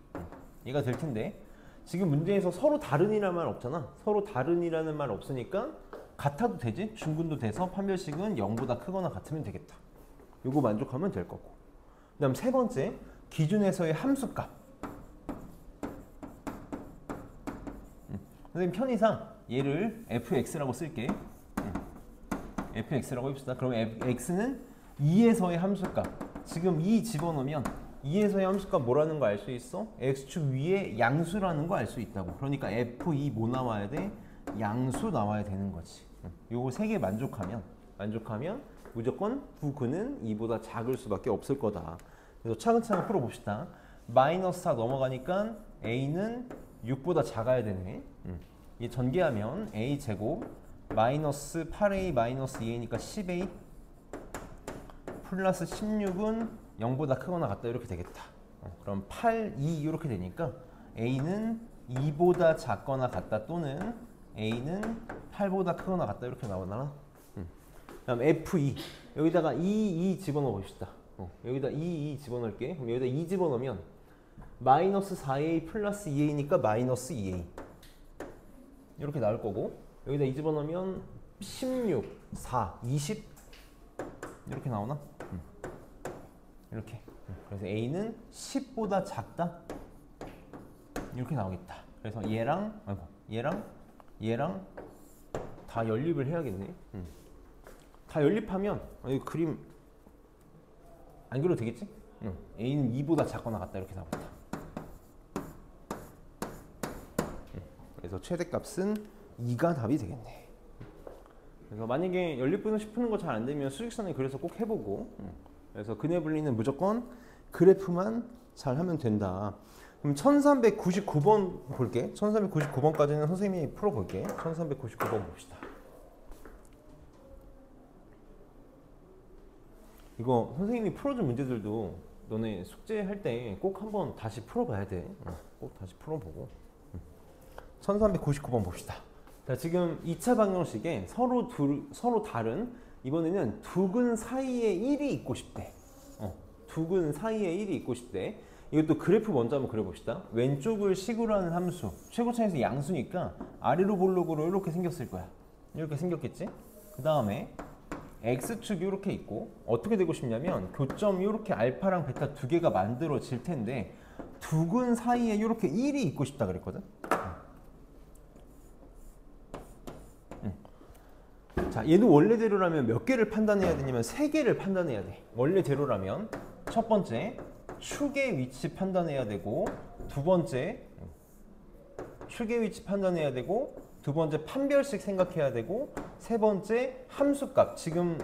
얘가 될 텐데, 지금 문제에서 서로 다른이라는 말 없잖아. 서로 다른이라는 말 없으니까 같아도 되지? 중근도 돼서 판별식은 0보다 크거나 같으면 되겠다. 요거 만족하면 될 거고. 그 다음 세 번째 기준에서의 함수값. 선생님 편의상 얘를 fx라고 쓸게. fx라고 해봅시다. 그럼 x는 2에서의 함수값. 지금 2 집어넣으면 2에서의 함수값 뭐라는 거 알 수 있어? x축 위에 양수라는 거 알 수 있다고. 그러니까 f2 뭐 나와야 돼? 양수 나와야 되는 거지. 요거 3개 만족하면 무조건 두 근은 2보다 작을 수밖에 없을 거다. 그래서 차근차근 풀어봅시다. 마이너스 4 넘어가니까 a는 6보다 작아야 되네. 이 전개하면 a 제곱 마이너스 8a 마이너스 2a니까 10a 플러스 16은 0보다 크거나 같다 이렇게 되겠다. 그럼 8, 2 이렇게 되니까 A는 2보다 작거나 같다 또는 A는 8보다 크거나 같다 이렇게 나오나? 다음 F2 여기다가 2 집어넣어 봅시다. 여기다 2 집어넣을게. 그럼 여기다 2 집어넣으면 마이너스 4A 플러스 2A니까 마이너스 2A 이렇게 나올 거고 여기다 2 집어넣으면 16, 4, 20 이렇게 나오나? 이렇게. 그래서 A는 10보다 작다 이렇게 나오겠다. 그래서 얘랑 다 연립을 해야겠네. 다 연립하면 이 그림 안 그려도 되겠지? A는 2보다 작거나 같다 이렇게 나오겠다. 그래서 최대값은 2가 답이 되겠네. 그래서 만약에 연립분식 푸는 거 잘 안 되면 수직선을 그려서 꼭 해보고 그래서 근해 분리는 무조건 그래프만 잘 하면 된다. 그럼 1399번 볼게. 1399번까지는 선생님이 풀어볼게. 1399번 봅시다. 이거 선생님이 풀어준 문제들도 너네 숙제할 때 꼭 한번 다시 풀어봐야 돼. 꼭 다시 풀어보고 1399번 봅시다. 자, 지금 2차 방정식에 서로 다른 이번에는 두 근 사이에 1이 있고 싶대. 두 근 사이에 1이 있고 싶대. 이것도 그래프 먼저 한번 그려봅시다. 왼쪽을 식으로 하는 함수 최고차에서 양수니까 아래로 볼록으로 이렇게 생겼을 거야. 이렇게 생겼겠지? 그 다음에 X축이 이렇게 있고 어떻게 되고 싶냐면 교점 이렇게 알파랑 베타 두 개가 만들어질 텐데 두 근 사이에 이렇게 1이 있고 싶다 그랬거든. 자, 얘도 원래대로라면 몇 개를 판단해야 되냐면 3개를 판단해야 돼. 원래대로라면 첫 번째 축의 위치 판단해야 되고 두 번째 축의 위치 판단해야 되고 두 번째 판별식 생각해야 되고 세 번째 함수값 지금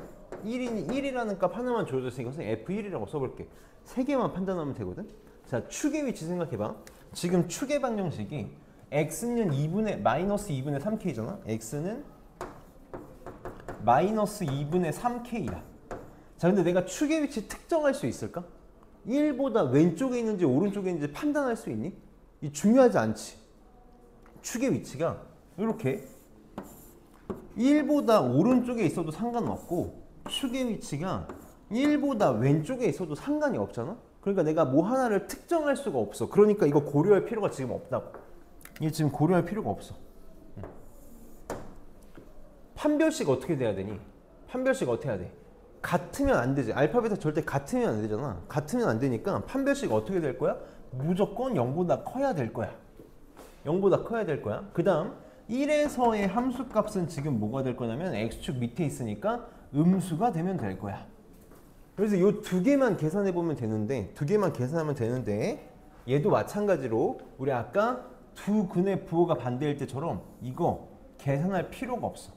1이라는 값 하나만 주어져 있으니까 F1이라고 써볼게. 3개만 판단하면 되거든. 자, 축의 위치 생각해봐. 지금 축의 방정식이 x는 마이너스 2분의 3k잖아. x는 마이너스 2분의 3k야. 자, 근데 내가 축의 위치 특정할 수 있을까? 1보다 왼쪽에 있는지 오른쪽에 있는지 판단할 수 있니? 이 중요하지 않지. 축의 위치가 이렇게 1보다 오른쪽에 있어도 상관없고 축의 위치가 1보다 왼쪽에 있어도 상관이 없잖아. 그러니까 내가 뭐 하나를 특정할 수가 없어. 그러니까 이거 고려할 필요가 지금 없다고. 이게 지금 고려할 필요가 없어. 판별식 어떻게 돼야 되니? 판별식 어떻게 해야 돼? 같으면 안 되지. 알파벳 절대 같으면 안 되잖아. 같으면 안 되니까 판별식 어떻게 될 거야? 무조건 0보다 커야 될 거야. 0보다 커야 될 거야. 그 다음 1에서의 함수값은 지금 뭐가 될 거냐면 x축 밑에 있으니까 음수가 되면 될 거야. 그래서 이 두 개만 계산해 보면 되는데 얘도 마찬가지로 우리 아까 두 근의 부호가 반대일 때처럼 이거 계산할 필요가 없어.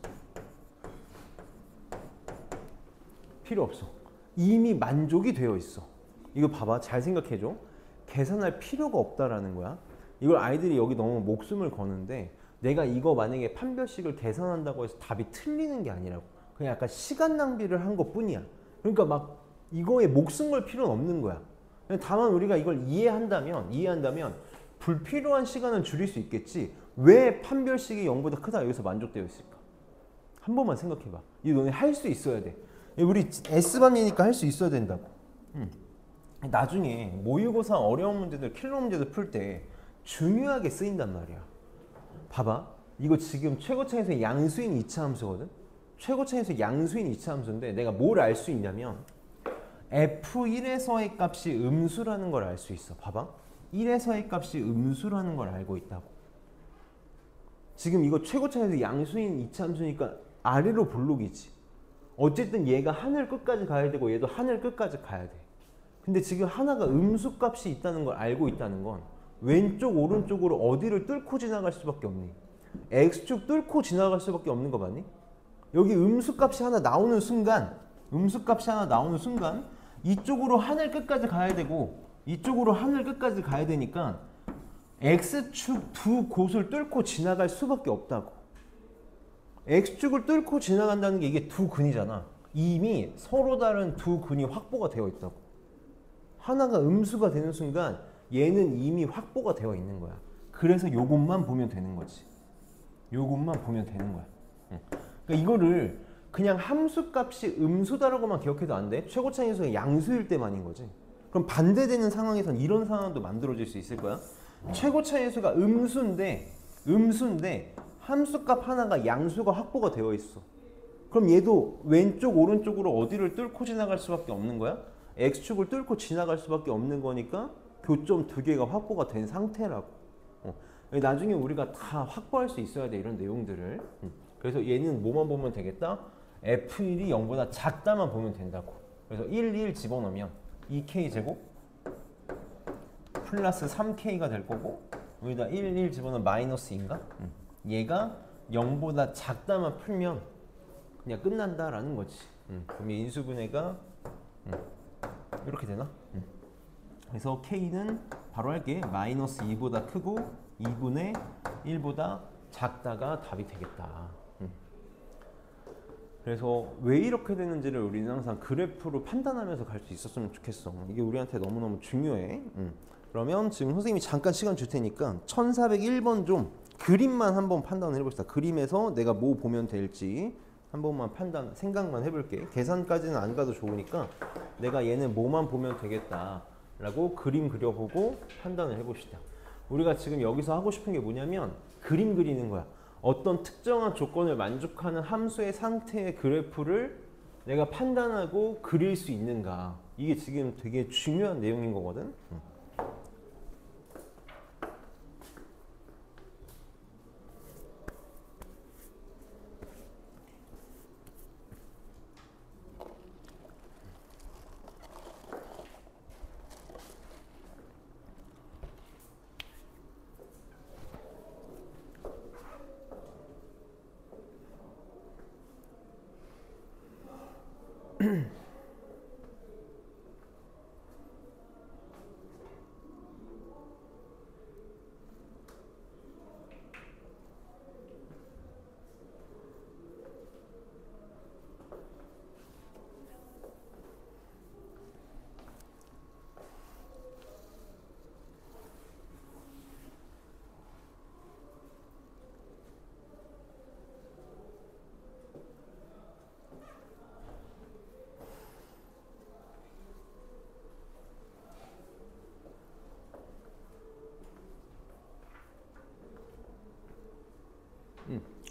필요 없어. 이미 만족이 되어 있어. 이거 봐봐. 잘 생각해줘. 계산할 필요가 없다라는 거야. 이걸 아이들이 여기 너무 목숨을 거는데 내가 이거 만약에 판별식을 계산한다고 해서 답이 틀리는 게 아니라고. 그냥 약간 시간 낭비를 한 것뿐이야. 그러니까 막 이거에 목숨 걸 필요는 없는 거야. 다만 우리가 이걸 이해한다면 불필요한 시간은 줄일 수 있겠지. 왜 판별식이 0보다 크다 여기서 만족되어 있을까? 한 번만 생각해봐. 이거 너네 할 수 있어야 돼. 우리 S반이니까 할 수 있어야 된다고. 나중에 모의고사 어려운 문제들, 킬러 문제들 풀 때 중요하게 쓰인단 말이야. 봐봐. 이거 지금 최고차에서 양수인 2차 함수거든? 최고차에서 양수인 2차 함수인데 내가 뭘 알 수 있냐면 F1에서의 값이 음수라는 걸 알 수 있어. 봐봐. 1에서의 값이 음수라는 걸 알고 있다고. 지금 이거 최고차에서 양수인 2차 함수니까 아래로 볼록이지. 어쨌든 얘가 하늘 끝까지 가야 되고 얘도 하늘 끝까지 가야 돼. 근데 지금 하나가 음수값이 있다는 걸 알고 있다는 건 왼쪽 오른쪽으로 어디를 뚫고 지나갈 수밖에 없니? X축 뚫고 지나갈 수밖에 없는 거 맞니? 여기 음수값이 하나 나오는 순간 이쪽으로 하늘 끝까지 가야 되고 이쪽으로 하늘 끝까지 가야 되니까 X축 두 곳을 뚫고 지나갈 수밖에 없다고. X축을 뚫고 지나간다는 게 이게 두 근이잖아. 이미 서로 다른 두 근이 확보가 되어 있다고. 하나가 음수가 되는 순간 얘는 이미 확보가 되어 있는 거야. 그래서 요것만 보면 되는 거지. 요것만 보면 되는 거야. 그러니까 이거를 그냥 함수값이 음수다라고만 기억해도 안 돼. 최고차이 녀석이 양수일 때만인 거지. 그럼 반대되는 상황에선 이런 상황도 만들어질 수 있을 거야. 최고차이 녀석가 음수인데 함수값 하나가 양수가 확보가 되어 있어. 그럼 얘도 왼쪽 오른쪽으로 어디를 뚫고 지나갈 수밖에 없는 거야? x축을 뚫고 지나갈 수밖에 없는 거니까 교점 두 개가 확보가 된 상태라고. 나중에 우리가 다 확보할 수 있어야 돼, 이런 내용들을. 그래서 얘는 뭐만 보면 되겠다? F1이 0보다 작다만 보면 된다고. 그래서 1 집어넣으면 2k제곱 플러스 3k가 될 거고, 여기다 1 집어넣으면 마이너스인가? 얘가 0보다 작다만 풀면 그냥 끝난다라는 거지. 그럼 얘 인수분해가 이렇게 되나? 그래서 k는 바로 할게. 마이너스 2보다 크고 2분의 1보다 작다가 답이 되겠다. 그래서 왜 이렇게 되는지를 우리는 항상 그래프로 판단하면서 갈 수 있었으면 좋겠어. 이게 우리한테 너무너무 중요해. 그러면 지금 선생님이 잠깐 시간 줄 테니까 1401번 좀 그림만 한번 판단을 해봅시다. 그림에서 내가 뭐 보면 될지 한 번만 생각만 해볼게. 계산까지는 안 가도 좋으니까 내가 얘는 뭐만 보면 되겠다 라고 그림 그려보고 판단을 해봅시다. 우리가 지금 여기서 하고 싶은 게 뭐냐면 그림 그리는 거야. 어떤 특정한 조건을 만족하는 함수의 상태의 그래프를 내가 판단하고 그릴 수 있는가. 이게 지금 되게 중요한 내용인 거거든.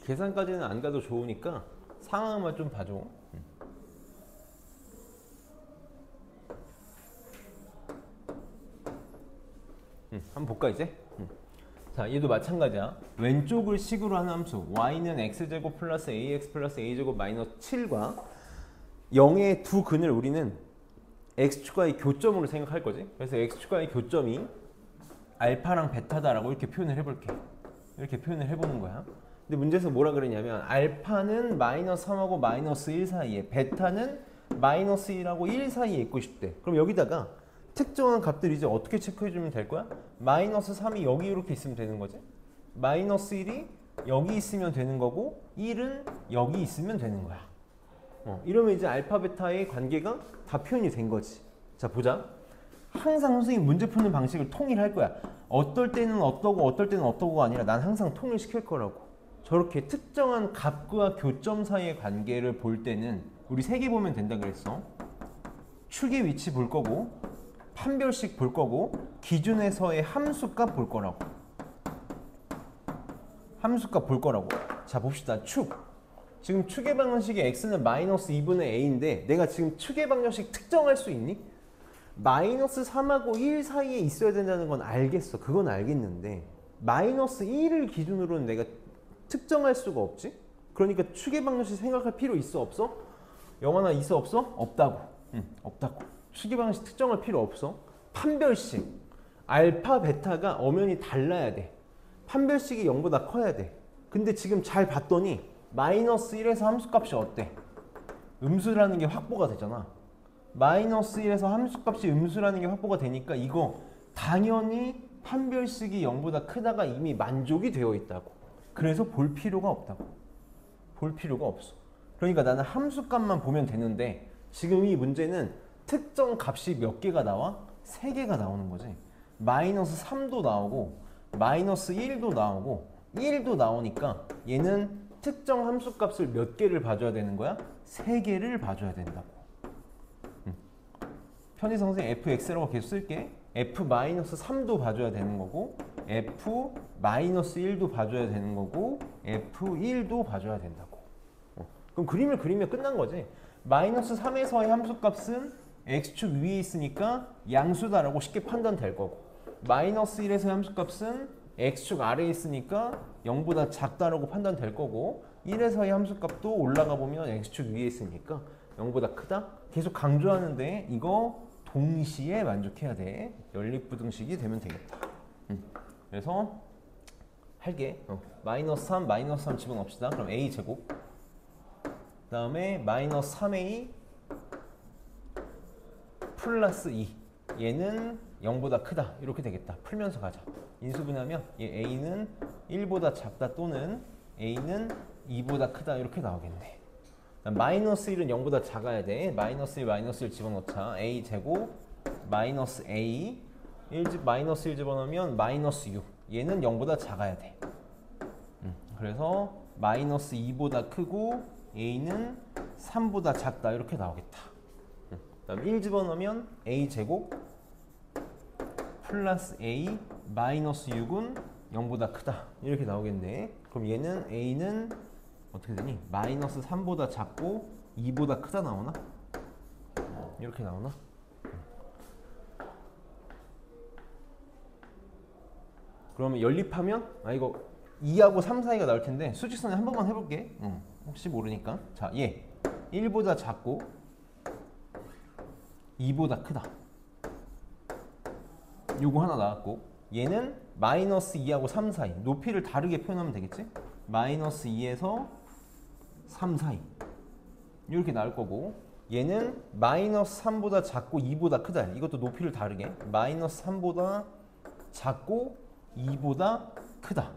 계산까지는 안 가도 좋으니까 상황만 좀 봐줘. 한번 볼까 이제? 자, 얘도 마찬가지야. 왼쪽을 식으로 하는 함수 y는 x제곱 플러스 ax 플러스 a제곱 마이너스 7과 0의 두 근을 우리는 x축과의 교점으로 생각할 거지. 그래서 x축과의 교점이 알파랑 베타다라고 이렇게 표현을 해볼게. 이렇게 표현을 해보는 거야. 근데 문제에서 뭐라 그러냐면 알파는 마이너스 3하고 마이너스 1 사이에, 베타는 마이너스 1하고 1 사이에 있고 싶대. 그럼 여기다가 특정한 값들 이제 어떻게 체크해주면 될 거야? 마이너스 3이 여기 이렇게 있으면 되는 거지. 마이너스 1이 여기 있으면 되는 거고 1은 여기 있으면 되는 거야. 이러면 이제 알파 베타의 관계가 다 표현이 된 거지. 자, 보자. 항상 선생님 문제 푸는 방식을 통일할 거야. 어떨 때는 어떠고 어떨 때는 어떠고가 아니라 난 항상 통일시킬 거라고. 저렇게 특정한 값과 교점 사이의 관계를 볼 때는 우리 세 개 보면 된다 그랬어. 축의 위치 볼 거고, 판별식 볼 거고, 기준에서의 함수값 볼 거라고. 함수값 볼 거라고. 자, 봅시다. 축. 지금 축의 방정식의 x는 마이너스 2분의 a인데 내가 지금 축의 방정식 특정할 수 있니? 마이너스 3하고 1 사이에 있어야 된다는 건 알겠어. 그건 알겠는데 마이너스 1을 기준으로는 내가 특정할 수가 없지? 그러니까 축의 방정식 생각할 필요 있어 없어? 영환아 있어 없어? 없다고. 없다고. 축의 방정식 특정할 필요 없어. 판별식. 알파 베타가 엄연히 달라야 돼. 판별식이 0보다 커야 돼. 근데 지금 잘 봤더니 마이너스 1에서 함수값이 어때? 음수라는 게 확보가 되잖아. 마이너스 1에서 함수값이 음수라는 게 확보가 되니까 이거 당연히 판별식이 0보다 크다가 이미 만족이 되어 있다고. 그래서 볼 필요가 없다고. 볼 필요가 없어. 그러니까 나는 함수값만 보면 되는데 지금 이 문제는 특정 값이 몇 개가 나와? 3개가 나오는 거지. 마이너스 3도 나오고 마이너스 1도 나오고 1도 나오니까 얘는 특정 함수값을 몇 개를 봐줘야 되는 거야? 3개를 봐줘야 된다고. 편의성생 fx라고 계속 쓸게. f-3도 봐줘야 되는 거고 f-1도 봐줘야 되는 거고 f1도 봐줘야 된다고. 그럼 그림을 그리면 끝난 거지. 마이너스 3에서의 함수값은 x축 위에 있으니까 양수다라고 쉽게 판단될 거고 마이너스 1에서의 함수값은 x축 아래에 있으니까 0보다 작다라고 판단될 거고 1에서의 함수값도 올라가 보면 x축 위에 있으니까 0보다 크다? 계속 강조하는데 이거 동시에 만족해야 돼. 연립부등식이 되면 되겠다. 그래서 할게. 마이너스 3, 마이너스 3 집어넣읍시다. 그럼 a제곱 그 다음에 마이너스 3a 플러스 2 얘는 0보다 크다 이렇게 되겠다. 풀면서 가자. 인수분해하면 얘 a는 1보다 작다 또는 a는 2보다 크다 이렇게 나오겠네. 마이너스 1은 0보다 작아야 돼. 마이너스 1, 마이너스 1 집어넣자. a 제곱 마이너스 a 마이너스 1 집어넣으면 마이너스 6 얘는 0보다 작아야 돼. 그래서 마이너스 2보다 크고 a는 3보다 작다 이렇게 나오겠다. 그다음 1 집어넣으면 a 제곱 플러스 a 마이너스 6은 0보다 크다 이렇게 나오겠네. 그럼 얘는 a는 어떻게 되니? 마이너스 3보다 작고 2보다 크다 나오나? 이렇게 나오나? 그러면 연립하면 이거 2하고 3 사이가 나올 텐데 수직선에 한 번만 해볼게. 혹시 모르니까. 자, 얘 1보다 작고 2보다 크다. 요거 하나 나왔고 얘는 마이너스 2하고 3 사이 높이를 다르게 표현하면 되겠지? 마이너스 2에서 3 사이 이렇게 나올 거고 얘는 마이너스 3보다 작고 2보다 크다. 이것도 높이를 다르게 마이너스 3보다 작고 2보다 크다.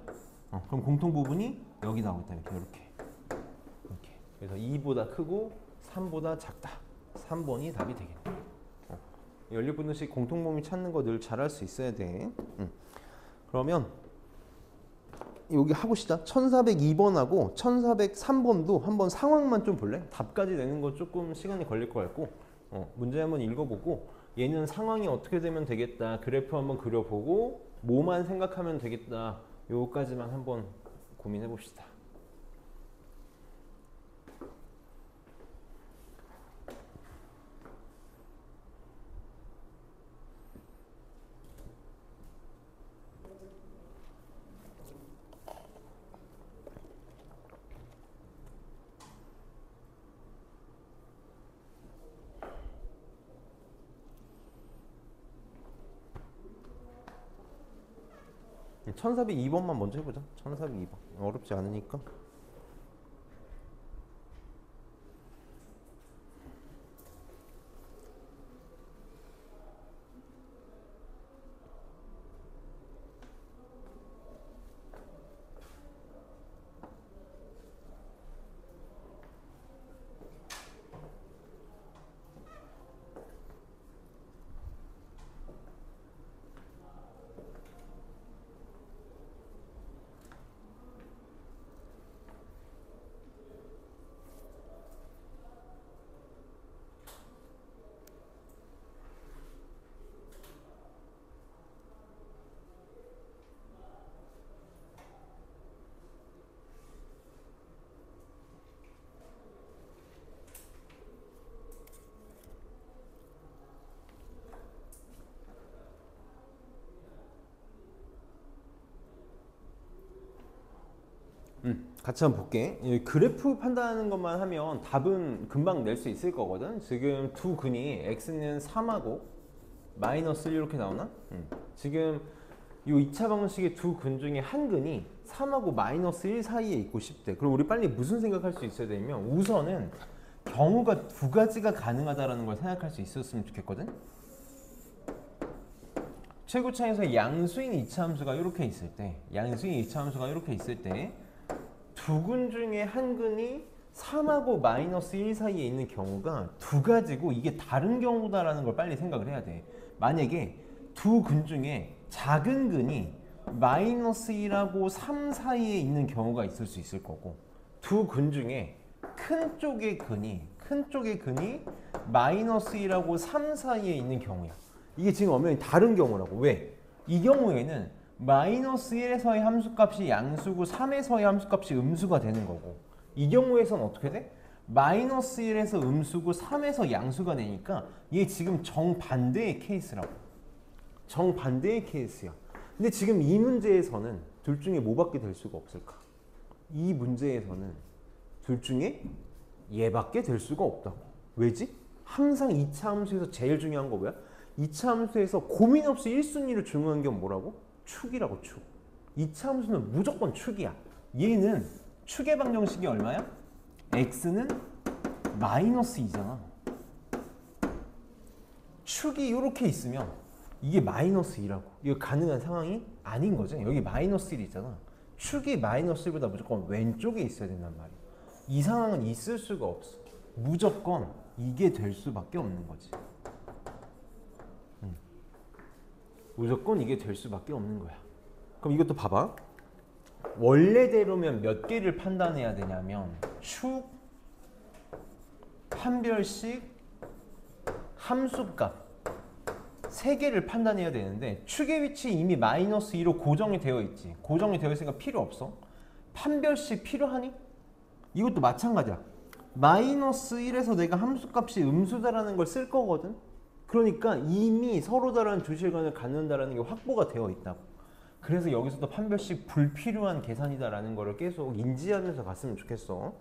그럼 공통 부분이 여기 나오겠다. 이렇게. 그래서 2보다 크고 3보다 작다. 3번이 답이 되겠네. 연립분식 공통범위 찾는 거 늘 잘할 수 있어야 돼. 그러면 여기 하고 시작. 1402번하고 1403번도 한번 상황만 좀 볼래? 답까지 내는 거 조금 시간이 걸릴 것 같고 문제 한번 읽어보고 얘는 상황이 어떻게 되면 되겠다. 그래프 한번 그려보고 뭐만 생각하면 되겠다. 요거까지만 한번 고민해 봅시다. 네, 1402번만 먼저 해보자. 1402번 어렵지 않으니까. 같이 한번 볼게. 그래프 판단하는 것만 하면 답은 금방 낼 수 있을 거거든. 지금 두 근이 x는 3하고 마이너스 1 이렇게 나오나? 지금 이 2차 방식의 두 근 중에 한 근이 3하고 마이너스 1 사이에 있고 싶대. 그럼 우리 빨리 무슨 생각할 수 있어야 되냐면 우선은 경우가 두 가지가 가능하다는 걸 생각할 수 있었으면 좋겠거든. 최고차에서 양수인 2차 함수가 이렇게 있을 때 두 근 중에 한 근이 3하고 마이너스 1 사이에 있는 경우가 두 가지고 이게 다른 경우다라는 걸 빨리 생각을 해야 돼. 만약에 두 근 중에 작은 근이 마이너스 1하고 3 사이에 있는 경우가 있을 수 있을 거고 두 근 중에 큰 쪽의 근이 마이너스 1하고 3 사이에 있는 경우야. 이게 지금 엄연히 다른 경우라고. 왜? 이 경우에는 마이너스 1에서의 함수값이 양수고 3에서의 함수값이 음수가 되는 거고 이 경우에선 어떻게 돼? 마이너스 1에서 음수고 3에서 양수가 되니까 얘 지금 정반대의 케이스라고. 정반대의 케이스야. 근데 지금 이 문제에서는 둘 중에 뭐밖에 될 수가 없을까? 이 문제에서는 둘 중에 얘밖에 될 수가 없다고. 왜지? 항상 2차 함수에서 제일 중요한 거 뭐야? 2차 함수에서 고민 없이 1순위로 중요한 게 뭐라고? 축이라고, 축. 2차 함수는 무조건 축이야. 얘는 축의 방정식이 얼마야? x는 마이너스 2잖아. 축이 이렇게 있으면 이게 마이너스 2라고. 이거 가능한 상황이 아닌 거지. 여기 마이너스 1이 있잖아. 축이 마이너스 1보다 무조건 왼쪽에 있어야 된단 말이야. 이 상황은 있을 수가 없어. 무조건 이게 될 수밖에 없는 거지. 무조건 이게 될 수밖에 없는 거야. 그럼 이것도 봐봐. 원래대로면 몇 개를 판단해야 되냐면 축, 판별식, 함수값 3개를 판단해야 되는데 축의 위치 이미 마이너스 2로 고정이 되어 있지. 고정이 되어 있으니까 필요 없어. 판별식 필요하니? 이것도 마찬가지야. 마이너스 1에서 내가 함수값이 음수다라는 걸 쓸 거거든. 그러니까 이미 서로 다른 두 실관을 갖는다라는 게 확보가 되어 있다고. 그래서 여기서도 판별식 불필요한 계산이다라는 거를 계속 인지하면서 갔으면 좋겠어.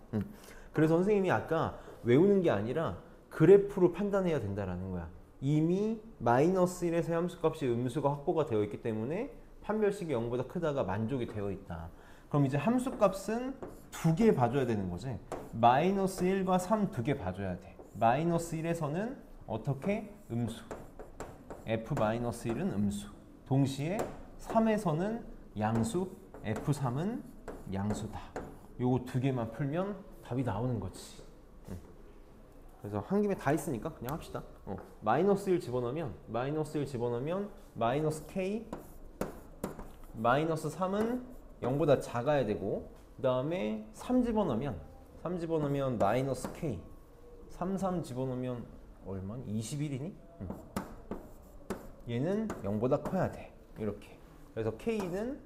그래서 선생님이 아까 외우는 게 아니라 그래프로 판단해야 된다라는 거야. 이미 마이너스 1에서 함수값이 음수가 확보가 되어 있기 때문에 판별식이 0보다 크다가 만족이 되어 있다. 그럼 이제 함수값은 2개 봐줘야 되는 거지. 마이너스 1과 3 2개 봐줘야 돼. 마이너스 1에서는 어떻게? 음수. f-1은 음수. 동시에 3에서는 양수, f3은 양수다. 요거 2개만 풀면 답이 나오는 거지. 그래서 한 김에 다 있으니까 그냥 합시다. 마이너스 1 집어넣으면 마이너스 k, 마이너스 3은 0보다 작아야 되고 그 다음에 3 집어넣으면 마이너스 k, 3 집어넣으면 얼마니? 21이니? 얘는 0보다 커야 돼. 이렇게. 그래서 k는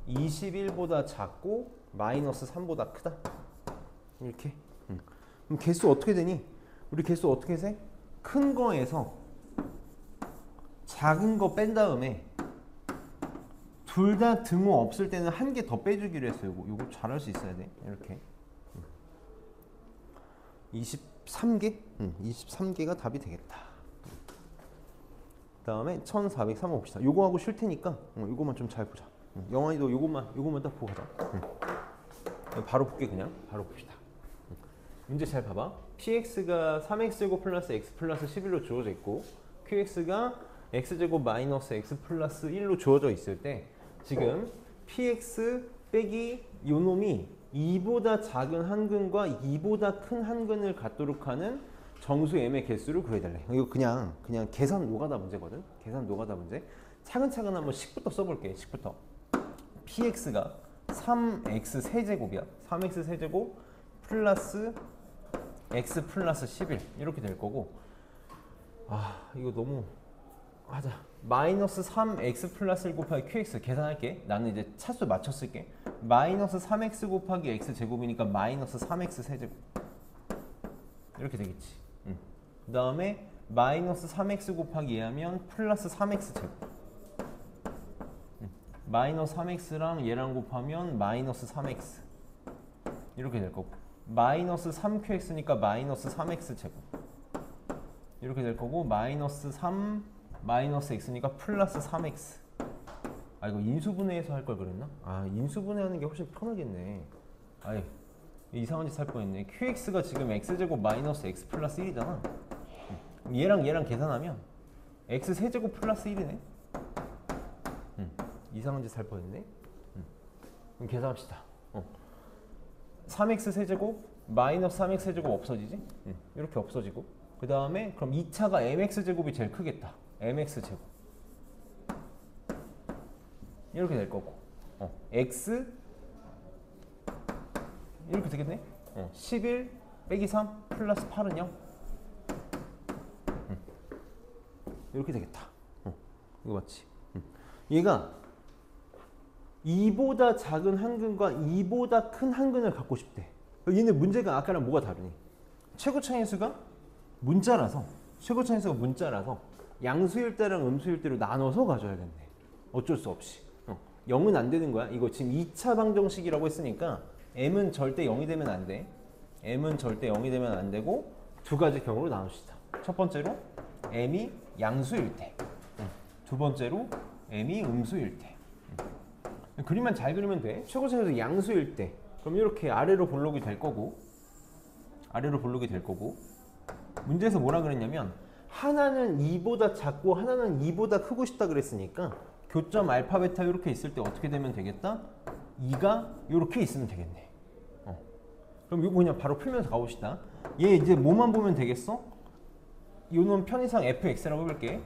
21보다 작고 마이너스 3보다 크다. 이렇게. 그럼 개수 어떻게 되니? 우리 개수 어떻게 세? 큰 거에서 작은 거 뺀 다음에 둘 다 등호 없을 때는 한 개 더 빼주기로 했어요. 요거 잘할 수 있어야 돼. 이렇게. 23개? 23개가 답이 되겠다. 그 다음에 1403 봅시다. 요거하고 쉴 테니까 요거만 좀 잘 보자. 영환이도 요거만 딱 보고 가자. 바로 볼게. 그냥 바로 봅시다. 문제 잘 봐봐. px가 3x제곱 플러스 x 플러스 11로 주어져 있고 qx가 x제곱 마이너스 x 플러스 1로 주어져 있을 때 지금 px 빼기 요 놈이 2보다 작은 한 근과 2보다 큰 한 근을 갖도록 하는 정수 m의 개수를 구해달래. 이거 그냥 계산 노가다 문제거든. 계산 노가다 문제. 차근차근 한번 식부터 써볼게. 식부터. px가 3x 세제곱이야. 3x 세제곱 플러스 x 플러스 11 이렇게 될 거고 이거 너무 하자. 마이너스 3x 플러스 1 곱하기 qx 계산할게. 나는 이제 차수 맞췄을게. 마이너스 3x 곱하기 x 제곱이니까 마이너스 3x 세제곱 이렇게 되겠지. 그 다음에 마이너스 3x 곱하기 2하면 플러스 3x 제곱. 마이너스 3x랑 얘랑 곱하면 마이너스 3x 이렇게 될 거고 마이너스 3qx니까 마이너스 3x 제곱 이렇게 될 거고 마이너스 3 마이너스 x니까 플러스 3x. 이거 인수분해해서 할 걸 그랬나? 인수분해하는 게 훨씬 편하겠네. 이상한 짓 할 뻔했네. qx가 지금 x제곱 마이너스 x 플러스 1이잖아. 얘랑 계산하면 x 세제곱 플러스 1이네. 이상한 짓 할 뻔했네. 그럼 계산합시다. 3x 세제곱 마이너스 3x제곱 없어지지? 이렇게 없어지고 그 다음에 그럼 2차가 mx제곱이 제일 크겠다. mx제곱 이렇게 될 거고 x 이렇게 되겠네. 11 빼기 3 플러스 8은 0 이렇게 되겠다. 이거 맞지? 얘가 2보다 작은 한근과 2보다 큰 한근을 갖고 싶대. 얘네 문제가 아까랑 뭐가 다르니? 최고차인수가 문자라서 양수일 때랑 음수일 때로 나눠서 가져야겠네. 어쩔 수 없이. 0은 안 되는 거야. 이거 지금 2차 방정식이라고 했으니까 m은 절대 0이 되면 안 돼. m은 절대 0이 되면 안 되고 두 가지 경우로 나눕시다. 첫 번째로 m이 양수일 때, 두 번째로 m이 음수일 때. 그림만 잘 그리면 돼. 최고차에서 양수일 때 그럼 이렇게 아래로 볼록이 될 거고 문제에서 뭐라 그랬냐면 하나는 2보다 작고 하나는 2보다 크고 싶다 그랬으니까 교점 알파 베타 이렇게 있을 때 어떻게 되면 되겠다? 2가 이렇게 있으면 되겠네. 그럼 이거 그냥 바로 풀면서 가봅시다. 얘 이제 뭐만 보면 되겠어? 요놈 편의상 fx라고 해볼게.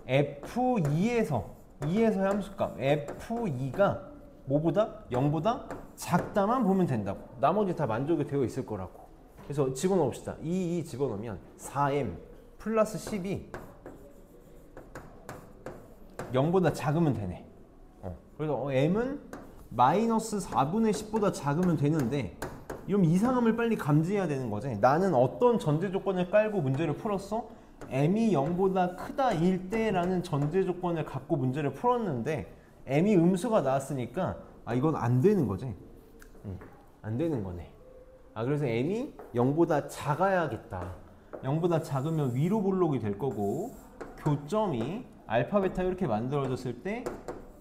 f2에서의 함수값 f2가 뭐보다? 0보다 작다만 보면 된다고. 나머지 다 만족이 되어 있을 거라고. 그래서 집어넣읍시다. 2 집어넣으면 4m 플러스 10이 0보다 작으면 되네. 그래서 m은 마이너스 4분의 10보다 작으면 되는데 이런 이상함을 빨리 감지해야 되는 거지. 나는 어떤 전제 조건을 깔고 문제를 풀었어? m이 0보다 크다 일 때라는 전제 조건을 갖고 문제를 풀었는데 m이 음수가 나왔으니까 이건 안 되는 거지. 안 되는 거네. 그래서 m이 0보다 작아야겠다. 0보다 작으면 위로 볼록이 될 거고 교점이 알파 베타 이렇게 만들어졌을 때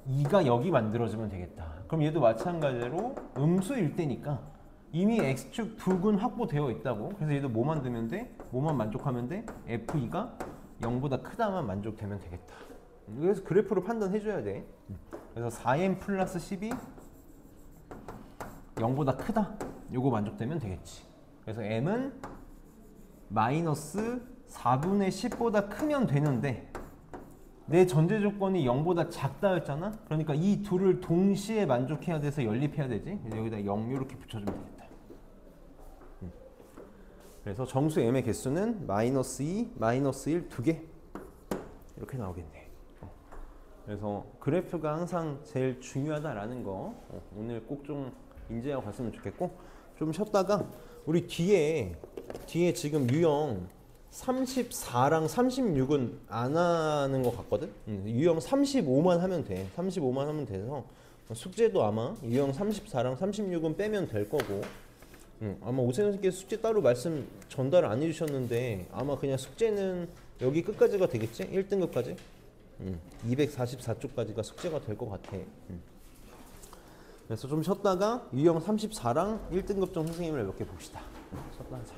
2가 여기 만들어지면 되겠다. 그럼 얘도 마찬가지로 음수일 때니까 이미 x축 두 근 확보되어 있다고. 그래서 얘도 뭐 만들면 돼? 뭐만 만족하면 돼? f2가 0보다 크다만 만족되면 되겠다. 그래서 그래프로 판단해 줘야 돼. 그래서 4m 플러스 10이 0보다 크다. 요거 만족되면 되겠지. 그래서 m은 마이너스 4분의 10보다 크면 되는데 내 전제 조건이 0보다 작다였잖아. 그러니까 이 둘을 동시에 만족해야 돼서 연립해야 되지. 여기다 0 이렇게 붙여주면 되겠다. 그래서 정수 m의 개수는 마이너스 2, 마이너스 1 두 개 이렇게 나오겠네. 그래서 그래프가 항상 제일 중요하다라는 거 오늘 꼭 좀 인지하고 갔으면 좋겠고, 좀 쉬었다가 우리 뒤에 지금 유형 34랑 36은 안 하는 것 같거든. 유형 35만 하면 돼. 35만 하면 돼서 숙제도 아마 유형 34랑 36은 빼면 될 거고, 아마 오세훈 선생님께서 숙제 따로 말씀 전달 안 해주셨는데 아마 그냥 숙제는 여기 끝까지가 되겠지? 1등급까지 244쪽까지가 숙제가 될 것 같아. 그래서 좀 쉬었다가 유형 34랑 1등급 정 선생님을 몇 개 봅시다. 쉬었다 하자.